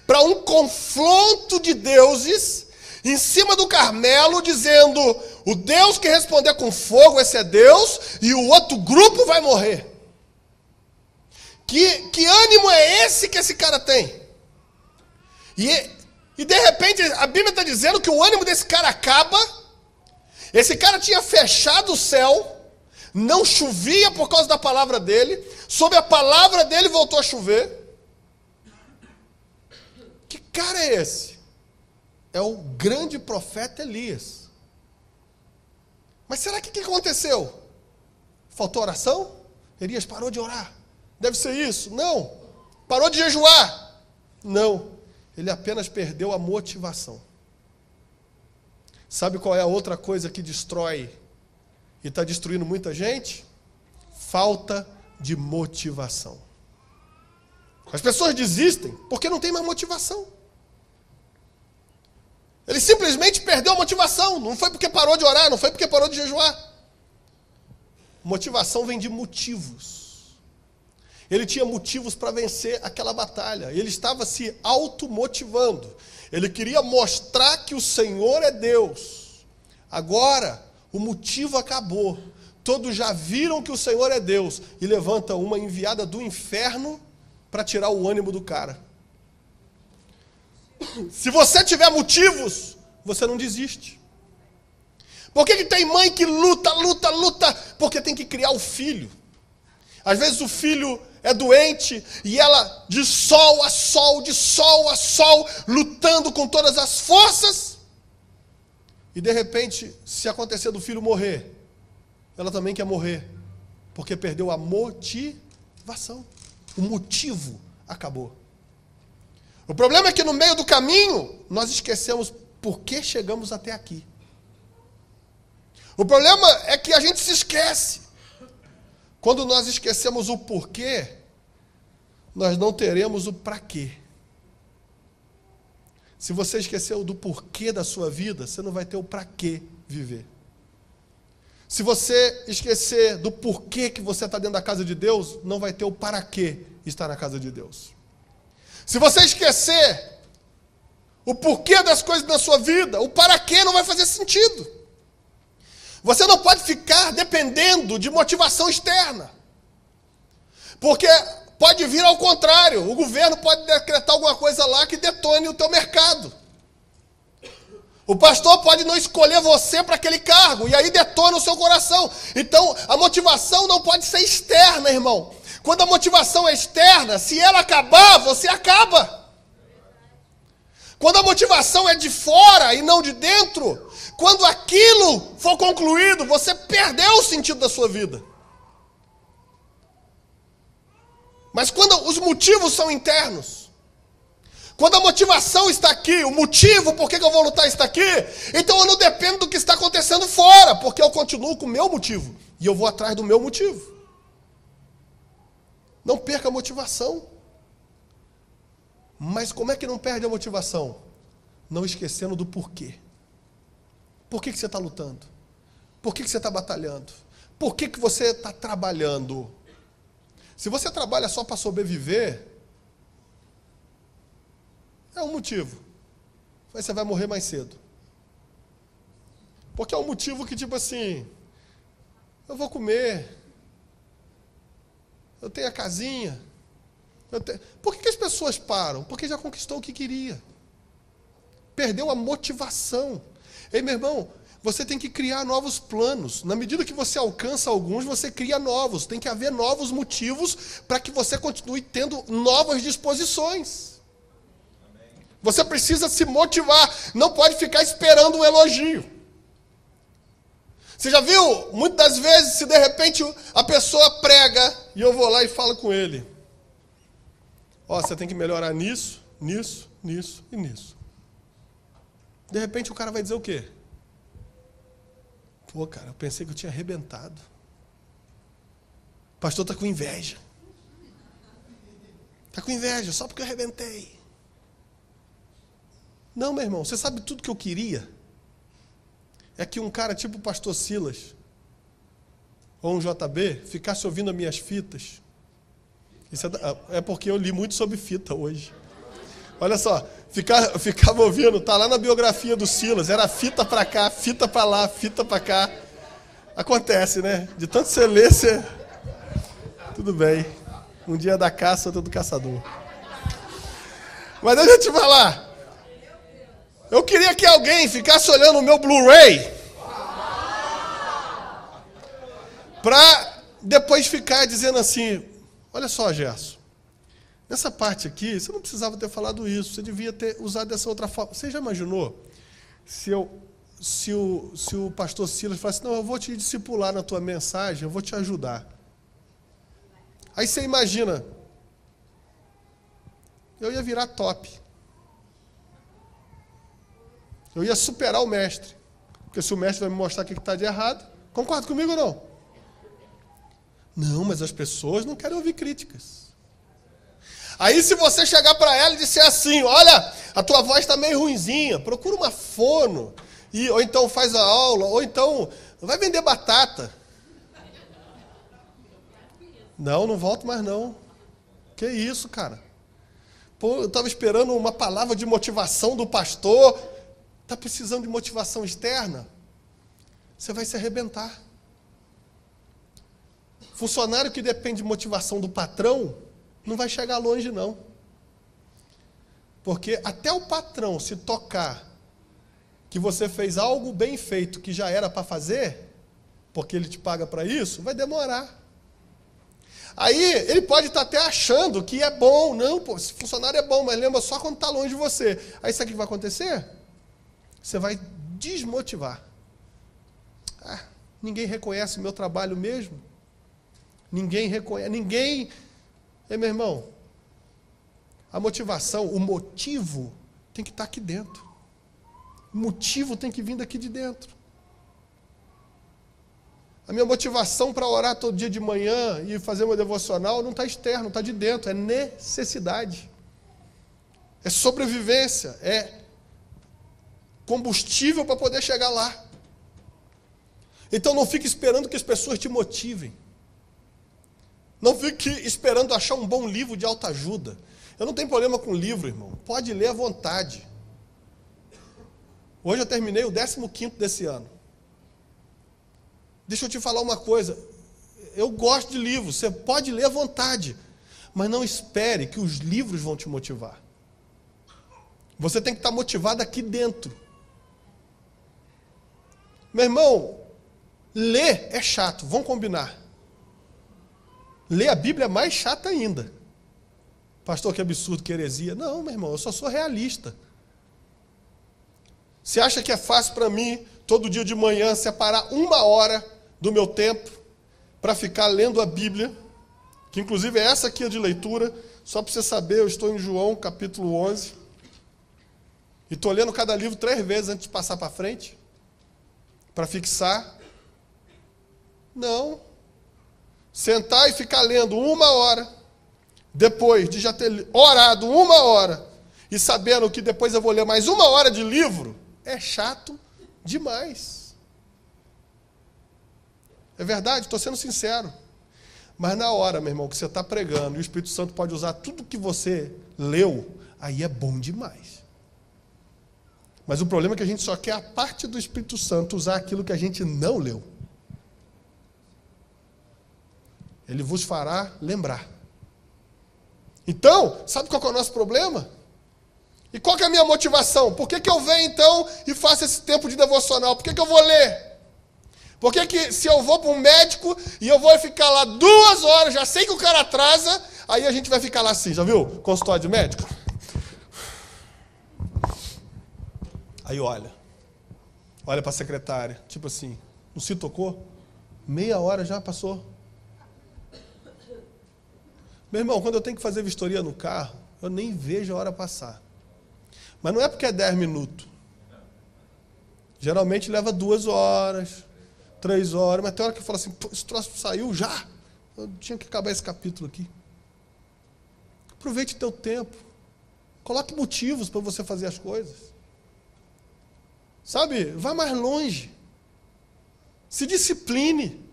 para um confronto de deuses em cima do Carmelo, dizendo: o Deus que responder com fogo, esse é Deus, e o outro grupo vai morrer. Que ânimo é esse que esse cara tem? E de repente, a Bíblia está dizendo que o ânimo desse cara acaba. Esse cara tinha fechado o céu, não chovia por causa da palavra dele, sob a palavra dele voltou a chover. Que cara é esse? É o grande profeta Elias. Mas será que aconteceu? Faltou oração? Elias parou de orar. Deve ser isso? Não. Parou de jejuar? Não. Ele apenas perdeu a motivação. Sabe qual é a outra coisa que destrói e está destruindo muita gente? Falta de motivação. As pessoas desistem porque não tem mais motivação. Ele simplesmente perdeu a motivação. Não foi porque parou de orar, não foi porque parou de jejuar. Motivação vem de motivos. Ele tinha motivos para vencer aquela batalha. Ele estava se automotivando. Ele queria mostrar que o Senhor é Deus. Agora, o motivo acabou. Todos já viram que o Senhor é Deus. E levanta uma enviada do inferno para tirar o ânimo do cara. Se você tiver motivos, você não desiste. Por que tem mãe que luta? Porque tem que criar o filho. Às vezes o filho é doente e ela de sol a sol, lutando com todas as forças. E de repente, se acontecer do filho morrer, ela também quer morrer, porque perdeu a motivação. O motivo acabou. O problema é que no meio do caminho, nós esquecemos por que chegamos até aqui. O problema é que a gente se esquece. Quando nós esquecemos o porquê, nós não teremos o para quê. Se você esqueceu do porquê da sua vida, você não vai ter o para quê viver. Se você esquecer do porquê que você está dentro da casa de Deus, não vai ter o para quê estar na casa de Deus. Se você esquecer o porquê das coisas da sua vida, o para quê não vai fazer sentido. Você não pode ficar dependendo de motivação externa. Porque pode vir ao contrário. O governo pode decretar alguma coisa lá que detone o teu mercado. O pastor pode não escolher você para aquele cargo, e aí detona o seu coração. Então, a motivação não pode ser externa, irmão. Quando a motivação é externa, se ela acabar, você acaba. Quando a motivação é de fora e não de dentro, quando aquilo for concluído, você perdeu o sentido da sua vida. Mas quando os motivos são internos, quando a motivação está aqui, o motivo por que eu vou lutar está aqui, então eu não dependo do que está acontecendo fora, porque eu continuo com o meu motivo, e eu vou atrás do meu motivo. Não perca a motivação. Mas como é que não perde a motivação? Não esquecendo do porquê. Por que você está lutando? Por que você está batalhando? Por que você está trabalhando? Se você trabalha só para sobreviver, é um motivo. Mas você vai morrer mais cedo. Porque é um motivo que, tipo assim, eu vou comer, eu tenho a casinha. Por que as pessoas param? Porque já conquistou o que queria. Perdeu a motivação. Ei, meu irmão, você tem que criar novos planos. Na medida que você alcança alguns, você cria novos. Tem que haver novos motivos para que você continue tendo novas disposições. Você precisa se motivar. Não pode ficar esperando um elogio. Você já viu? Muitas das vezes, se de repente a pessoa prega, e eu vou lá e falo com ele. Ó, você tem que melhorar nisso, nisso, nisso e nisso. De repente o cara vai dizer o quê? Pô, cara, eu pensei que eu tinha arrebentado. O pastor está com inveja. Está com inveja, só porque eu arrebentei. Não, meu irmão, você sabe tudo que eu queria? É que um cara tipo o pastor Silas, ou um JB, ficasse ouvindo as minhas fitas. Isso é porque eu li muito sobre fita hoje. Olha só, ficava ouvindo, tá lá na biografia do Silas, era fita pra cá, fita pra lá, fita pra cá. Acontece, né? De tanto você ler, você... Tudo bem. Um dia da caça, outro do caçador. Mas deixa eu te falar. Eu queria que alguém ficasse olhando o meu Blu-ray pra depois ficar dizendo assim, olha só, Gerson, nessa parte aqui, você não precisava ter falado isso, você devia ter usado dessa outra forma. Você já imaginou se o pastor Silas falasse, não, eu vou te discipular na tua mensagem, eu vou te ajudar. Aí você imagina, eu ia virar top. Eu ia superar o mestre. Porque se o mestre vai me mostrar o que está de errado, concorda comigo ou não? Não, mas as pessoas não querem ouvir críticas. Aí se você chegar para ela e disser assim, olha, a tua voz está meio ruinzinha, procura uma fono, ou então faz a aula, ou então vai vender batata. Não volto mais não. Que isso, cara? Pô, eu estava esperando uma palavra de motivação do pastor. Está precisando de motivação externa? Você vai se arrebentar. Funcionário que depende de motivação do patrão não vai chegar longe, não. Porque até o patrão se tocar que você fez algo bem feito que já era para fazer, porque ele te paga para isso, vai demorar. Aí ele pode estar até achando que é bom. Não, pô, esse funcionário é bom, mas lembra só quando está longe de você. Aí sabe o que vai acontecer? Você vai desmotivar. Ninguém reconhece o meu trabalho mesmo. Ninguém reconhece. Ninguém... meu irmão, a motivação, o motivo tem que estar aqui dentro. O motivo tem que vir daqui de dentro. A minha motivação para orar todo dia de manhã e fazer meu devocional não está externo, está de dentro. É necessidade. É sobrevivência. É combustível para poder chegar lá. Então não fique esperando que as pessoas te motivem. Não fique esperando achar um bom livro de autoajuda. Eu não tenho problema com livro, irmão. Pode ler à vontade. Hoje eu terminei o 15º desse ano. Deixa eu te falar uma coisa. Eu gosto de livros. Você pode ler à vontade. Mas não espere que os livros vão te motivar. Você tem que estar motivado aqui dentro. Meu irmão, ler é chato. Vamos combinar. Ler a Bíblia é mais chato ainda. Pastor, que absurdo, que heresia. Não, meu irmão, eu só sou realista. Você acha que é fácil para mim, todo dia de manhã, separar 1 hora do meu tempo para ficar lendo a Bíblia, que inclusive é essa aqui de leitura, só para você saber, eu estou em João, capítulo 11, e estou lendo cada livro 3 vezes antes de passar para frente, para fixar. Não. Sentar e ficar lendo 1 hora, depois de já ter orado 1 hora, e sabendo que depois eu vou ler mais 1 hora de livro, é chato demais. É verdade, estou sendo sincero. Mas na hora, meu irmão, que você está pregando, e o Espírito Santo pode usar tudo que você leu, aí é bom demais. Mas o problema é que a gente só quer a parte do Espírito Santo usar aquilo que a gente não leu. Ele vos fará lembrar. Então, sabe qual que é o nosso problema? E qual que é a minha motivação? Por que eu venho então e faço esse tempo de devocional? Por que eu vou ler? Por que se eu vou para um médico e eu vou ficar lá 2 horas, já sei que o cara atrasa, aí a gente vai ficar lá assim, já viu? Consultório de médico. Aí olha para a secretária, tipo assim, não se tocou? Meia hora já passou. Meu irmão, quando eu tenho que fazer vistoria no carro, eu nem vejo a hora passar. Mas não é porque é 10 minutos. Geralmente leva 2 horas, 3 horas, mas tem hora que eu falo assim, esse troço saiu já. Eu tinha que acabar esse capítulo aqui. Aproveite teu tempo. Coloque motivos para você fazer as coisas. Sabe? Vá mais longe. Se discipline.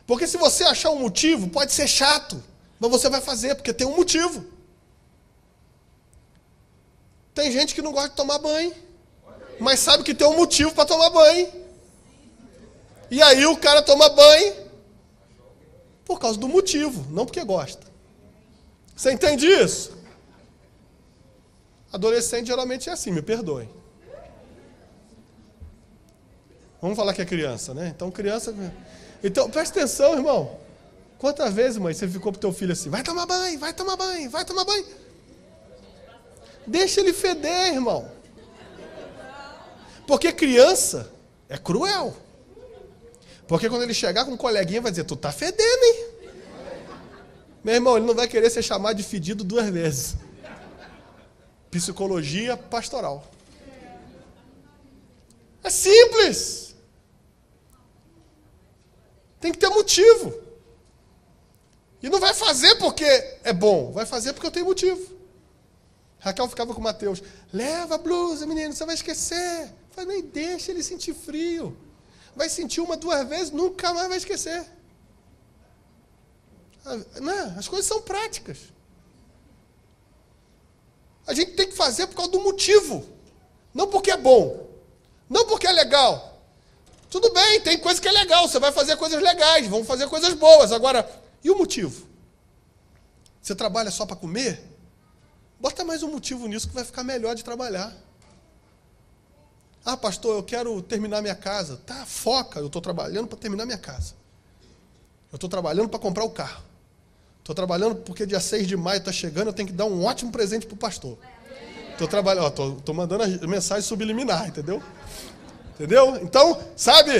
Porque se você achar um motivo, pode ser chato, mas você vai fazer, porque tem um motivo. Tem gente que não gosta de tomar banho, mas sabe que tem um motivo para tomar banho. E aí o cara toma banho por causa do motivo, não porque gosta. Você entende isso? Adolescente geralmente é assim, me perdoem. Vamos falar que é criança, né? Então, criança... Então, presta atenção, irmão. Quantas vezes, mãe, você ficou pro teu filho assim, vai tomar banho, vai tomar banho, vai tomar banho. Deixa ele feder, irmão. Porque criança é cruel. Porque quando ele chegar com um coleguinha, vai dizer, tu tá fedendo, hein? Meu irmão, ele não vai querer ser chamado de fedido 2 vezes. Psicologia pastoral. É simples. Tem que ter motivo. E não vai fazer porque é bom, vai fazer porque eu tenho motivo. Raquel ficava com o Mateus, leva a blusa, menino, você vai esquecer. Eu falei, nem deixa ele sentir frio. Vai sentir 1, 2 vezes, nunca mais vai esquecer. Não, as coisas são práticas. A gente tem que fazer por causa do motivo. Não porque é bom. Não porque é legal. Tudo bem, tem coisa que é legal. Você vai fazer coisas legais, vamos fazer coisas boas. Agora, e o motivo? Você trabalha só para comer? Bota mais um motivo nisso que vai ficar melhor de trabalhar. Ah, pastor, eu quero terminar minha casa. Tá, foca, eu estou trabalhando para terminar minha casa. Eu estou trabalhando para comprar o carro. Estou trabalhando porque dia 6 de maio está chegando, eu tenho que dar um ótimo presente para o pastor. Estou trabalhando, estou mandando a mensagem subliminar, entendeu? Entendeu? Então, sabe?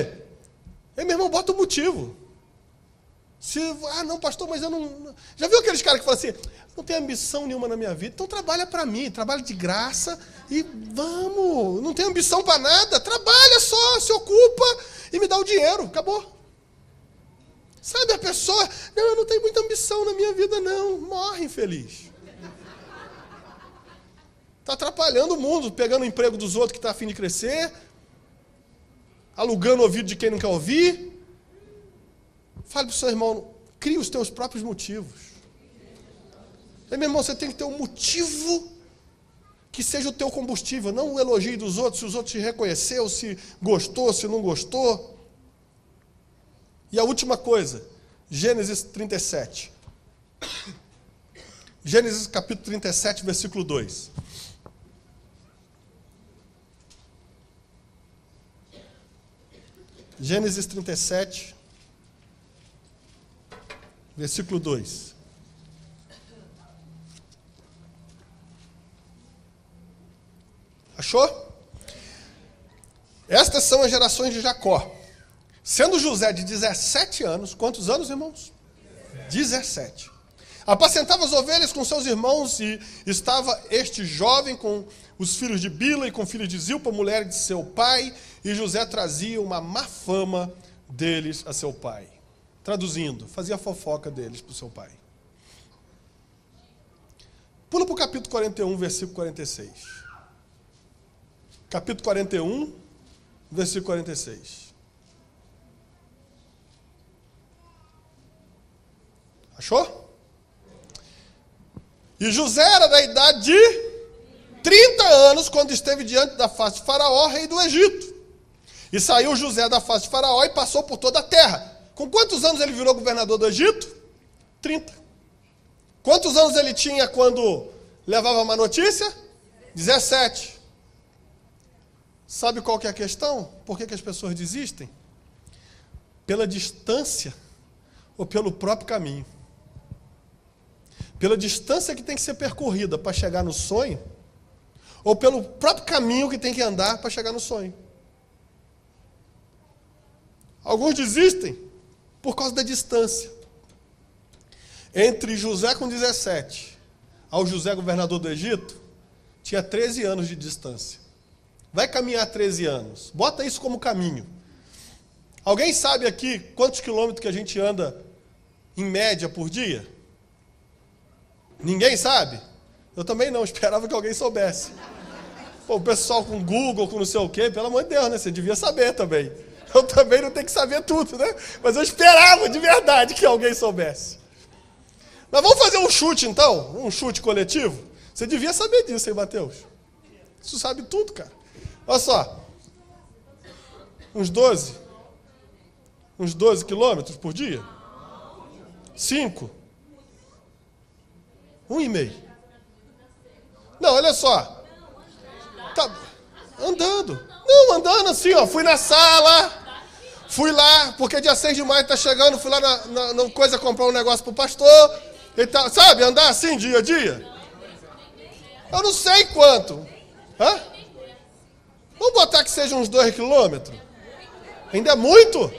Ei, meu irmão, bota o motivo. Não, pastor, mas eu não... Já viu aqueles caras que falam assim, não tenho ambição nenhuma na minha vida, então trabalha para mim, trabalha de graça e vamos, não tenho ambição para nada, trabalha só, se ocupa e me dá o dinheiro, acabou. Sabe, a pessoa, não, eu não tenho muita ambição na minha vida, não, morre infeliz. Está atrapalhando o mundo, pegando o emprego dos outros que está a fim de crescer, alugando o ouvido de quem não quer ouvir. Fale para o seu irmão, crie os teus próprios motivos. E, meu irmão, você tem que ter um motivo que seja o teu combustível, não o elogio dos outros, se os outros te reconheceram, se gostou, se não gostou. E a última coisa, Gênesis 37. Gênesis capítulo 37, versículo 2. Gênesis 37, versículo 2. Achou? Estas são as gerações de Jacó. Sendo José de 17 anos, quantos anos, irmãos? 17. Apacentava as ovelhas com seus irmãos e estava este jovem com os filhos de Bila e com filhos de Zilpa, mulher de seu pai, e José trazia uma má fama deles a seu pai. Traduzindo, fazia fofoca deles para o seu pai. Pula para o capítulo 41, versículo 46. Capítulo 41, versículo 46. Achou? E José era da idade de 30 anos quando esteve diante da face de Faraó, rei do Egito. E saiu José da face de Faraó e passou por toda a terra. Com quantos anos ele virou governador do Egito? 30. Quantos anos ele tinha quando levava uma notícia? 17. Sabe qual que é a questão? Por que as pessoas desistem? Pela distância ou pelo próprio caminho? Pela distância que tem que ser percorrida para chegar no sonho, ou pelo próprio caminho que tem que andar para chegar no sonho? Alguns desistem por causa da distância. Entre José com 17 ao José governador do Egito, tinha 13 anos de distância. Vai caminhar 13 anos. Bota isso como caminho. Alguém sabe aqui quantos quilômetros que a gente anda em média por dia? Ninguém sabe? Eu também não, esperava que alguém soubesse. Pô, o pessoal com Google, com não sei o quê, pelo amor de Deus, né? Você devia saber também. Eu também não tenho que saber tudo, né? Mas eu esperava de verdade que alguém soubesse. Mas vamos fazer um chute, então? Um chute coletivo? Você devia saber disso, hein, Mateus? Isso sabe tudo, cara. Olha só. Uns 12 quilômetros por dia? 5? 1,5. Não, olha só. Tá andando. Não, andando assim, ó. Fui na sala. Fui lá, porque dia 6 de maio tá chegando. Fui lá na coisa comprar um negócio pro pastor. E tal. Sabe, andar assim dia a dia? Eu não sei quanto. Hã? Vamos botar que seja uns 2 quilômetros. Ainda é muito?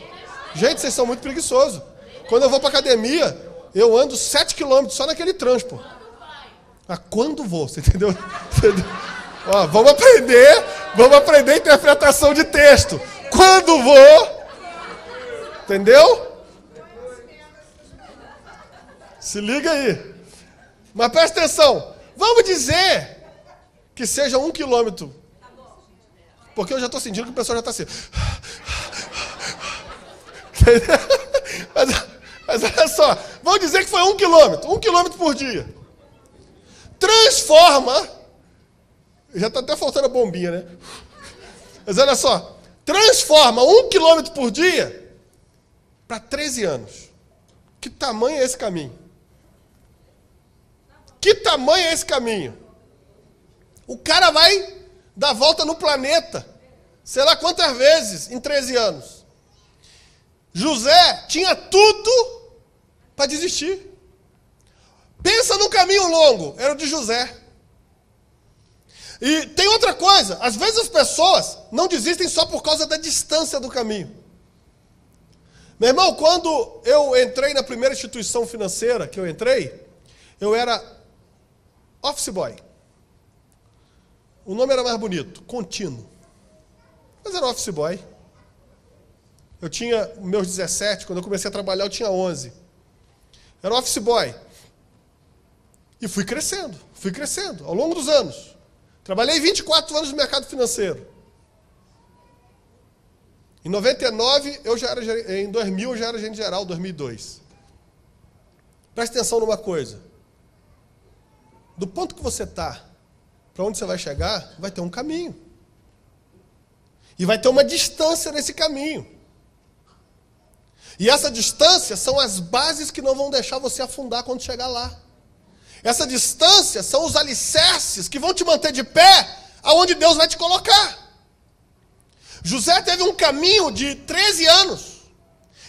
Gente, vocês são muito preguiçosos. Quando eu vou pra academia, eu ando 7 quilômetros só naquele transporte. Ah, quando vou? Você entendeu? Ó, vamos aprender interpretação de texto. Quando vou? Entendeu? Se liga aí. Mas presta atenção. Vamos dizer que seja 1 quilômetro. Porque eu já estou sentindo que o pessoal já está assim. Mas olha só. Vamos dizer que foi 1 quilômetro. 1 quilômetro por dia. Transforma. Já está até faltando a bombinha, né? Mas olha só. Transforma 1 quilômetro por dia para 13 anos. Que tamanho é esse caminho? Que tamanho é esse caminho? O cara vai dar volta no planeta, sei lá quantas vezes, em 13 anos. José tinha tudo para desistir. Pensa num caminho longo, era o de José. E tem outra coisa, às vezes as pessoas não desistem só por causa da distância do caminho. Meu irmão, quando eu entrei na primeira instituição financeira que eu entrei, eu era office boy. O nome era mais bonito, contínuo. Mas era office boy. Eu tinha meus 17, quando eu comecei a trabalhar eu tinha 11. Era office boy. E fui crescendo ao longo dos anos. Trabalhei 24 anos no mercado financeiro. Em 99, em 2000 eu já era gerente geral, 2002. Presta atenção numa coisa. Do ponto que você está, para onde você vai chegar, vai ter um caminho. E vai ter uma distância nesse caminho. E essa distância são as bases que não vão deixar você afundar quando chegar lá. Essa distância são os alicerces que vão te manter de pé aonde Deus vai te colocar. José teve um caminho de 13 anos.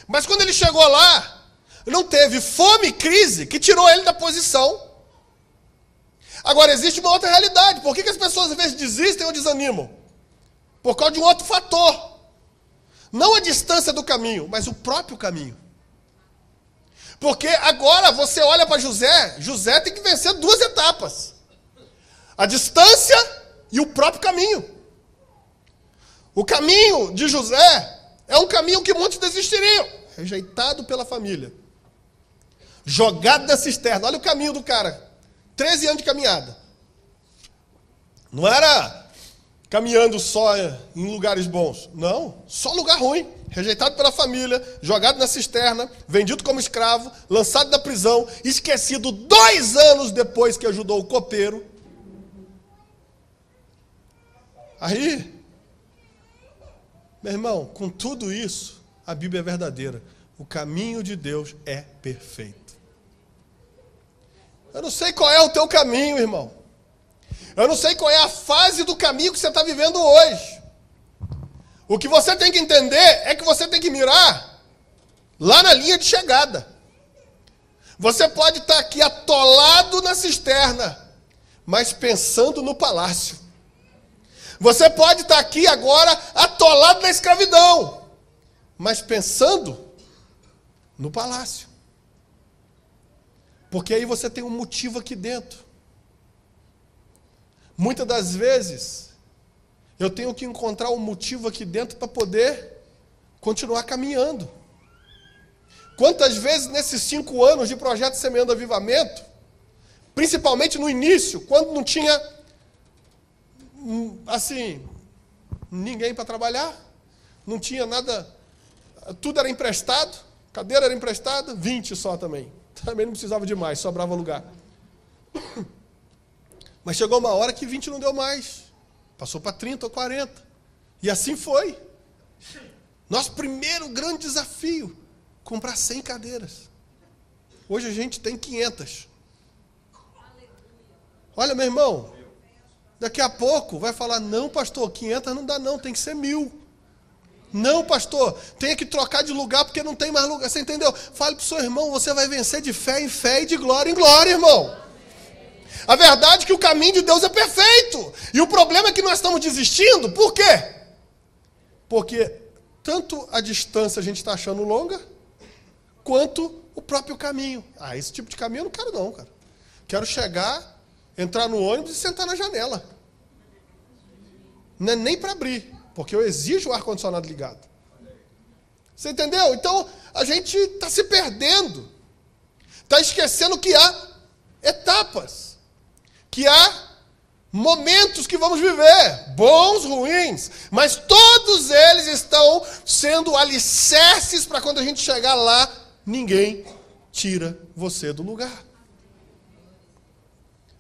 Mas quando ele chegou lá, não teve fome e crise que tirou ele da posição. Agora, existe uma outra realidade. Por que as pessoas às vezes desistem ou desanimam? Por causa de um outro fator. Não a distância do caminho, mas o próprio caminho. Porque agora você olha para José, José tem que vencer 2 etapas. A distância e o próprio caminho. O caminho de José é um caminho que muitos desistiriam. Rejeitado pela família. Jogado na cisterna. Olha o caminho do cara. 13 anos de caminhada. Não era caminhando só em lugares bons. Não, só lugar ruim. Rejeitado pela família, jogado na cisterna, vendido como escravo, lançado da prisão, esquecido 2 anos depois que ajudou o copeiro. Aí, meu irmão, com tudo isso, a Bíblia é verdadeira. O caminho de Deus é perfeito. Eu não sei qual é o teu caminho, irmão. Eu não sei qual é a fase do caminho que você está vivendo hoje. O que você tem que entender é que você tem que mirar lá na linha de chegada. Você pode estar aqui atolado na cisterna, mas pensando no palácio. Você pode estar aqui agora atolado na escravidão, mas pensando no palácio. Porque aí você tem um motivo aqui dentro. Muitas das vezes, eu tenho que encontrar um motivo aqui dentro para poder continuar caminhando. Quantas vezes nesses 5 anos de projeto Semeando Avivamento, principalmente no início, quando não tinha, assim, ninguém para trabalhar, não tinha nada, tudo era emprestado, cadeira era emprestada, 20 só também. Também não precisava de mais, sobrava lugar. Mas chegou uma hora que 20 não deu mais. Passou para 30 ou 40. E assim foi. Nosso primeiro grande desafio, comprar 100 cadeiras. Hoje a gente tem 500. Olha, meu irmão, daqui a pouco vai falar, não, pastor, 500 não dá não, tem que ser 1000. Não, pastor, tem que trocar de lugar porque não tem mais lugar. Você entendeu? Fale para o seu irmão, você vai vencer de fé em fé e de glória em glória, irmão. A verdade é que o caminho de Deus é perfeito. E o problema é que nós estamos desistindo. Por quê? Porque tanto a distância a gente está achando longa, quanto o próprio caminho. Ah, esse tipo de caminho eu não quero não, cara. Quero chegar, entrar no ônibus e sentar na janela. Não é nem para abrir, porque eu exijo o ar-condicionado ligado. Você entendeu? Então, a gente está se perdendo. Está esquecendo que há etapas. Que há momentos que vamos viver, bons, ruins, mas todos eles estão sendo alicerces para quando a gente chegar lá, ninguém tira você do lugar.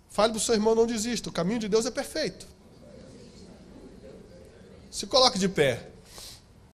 Fale para o seu irmão, não desista, o caminho de Deus é perfeito. Se coloque de pé.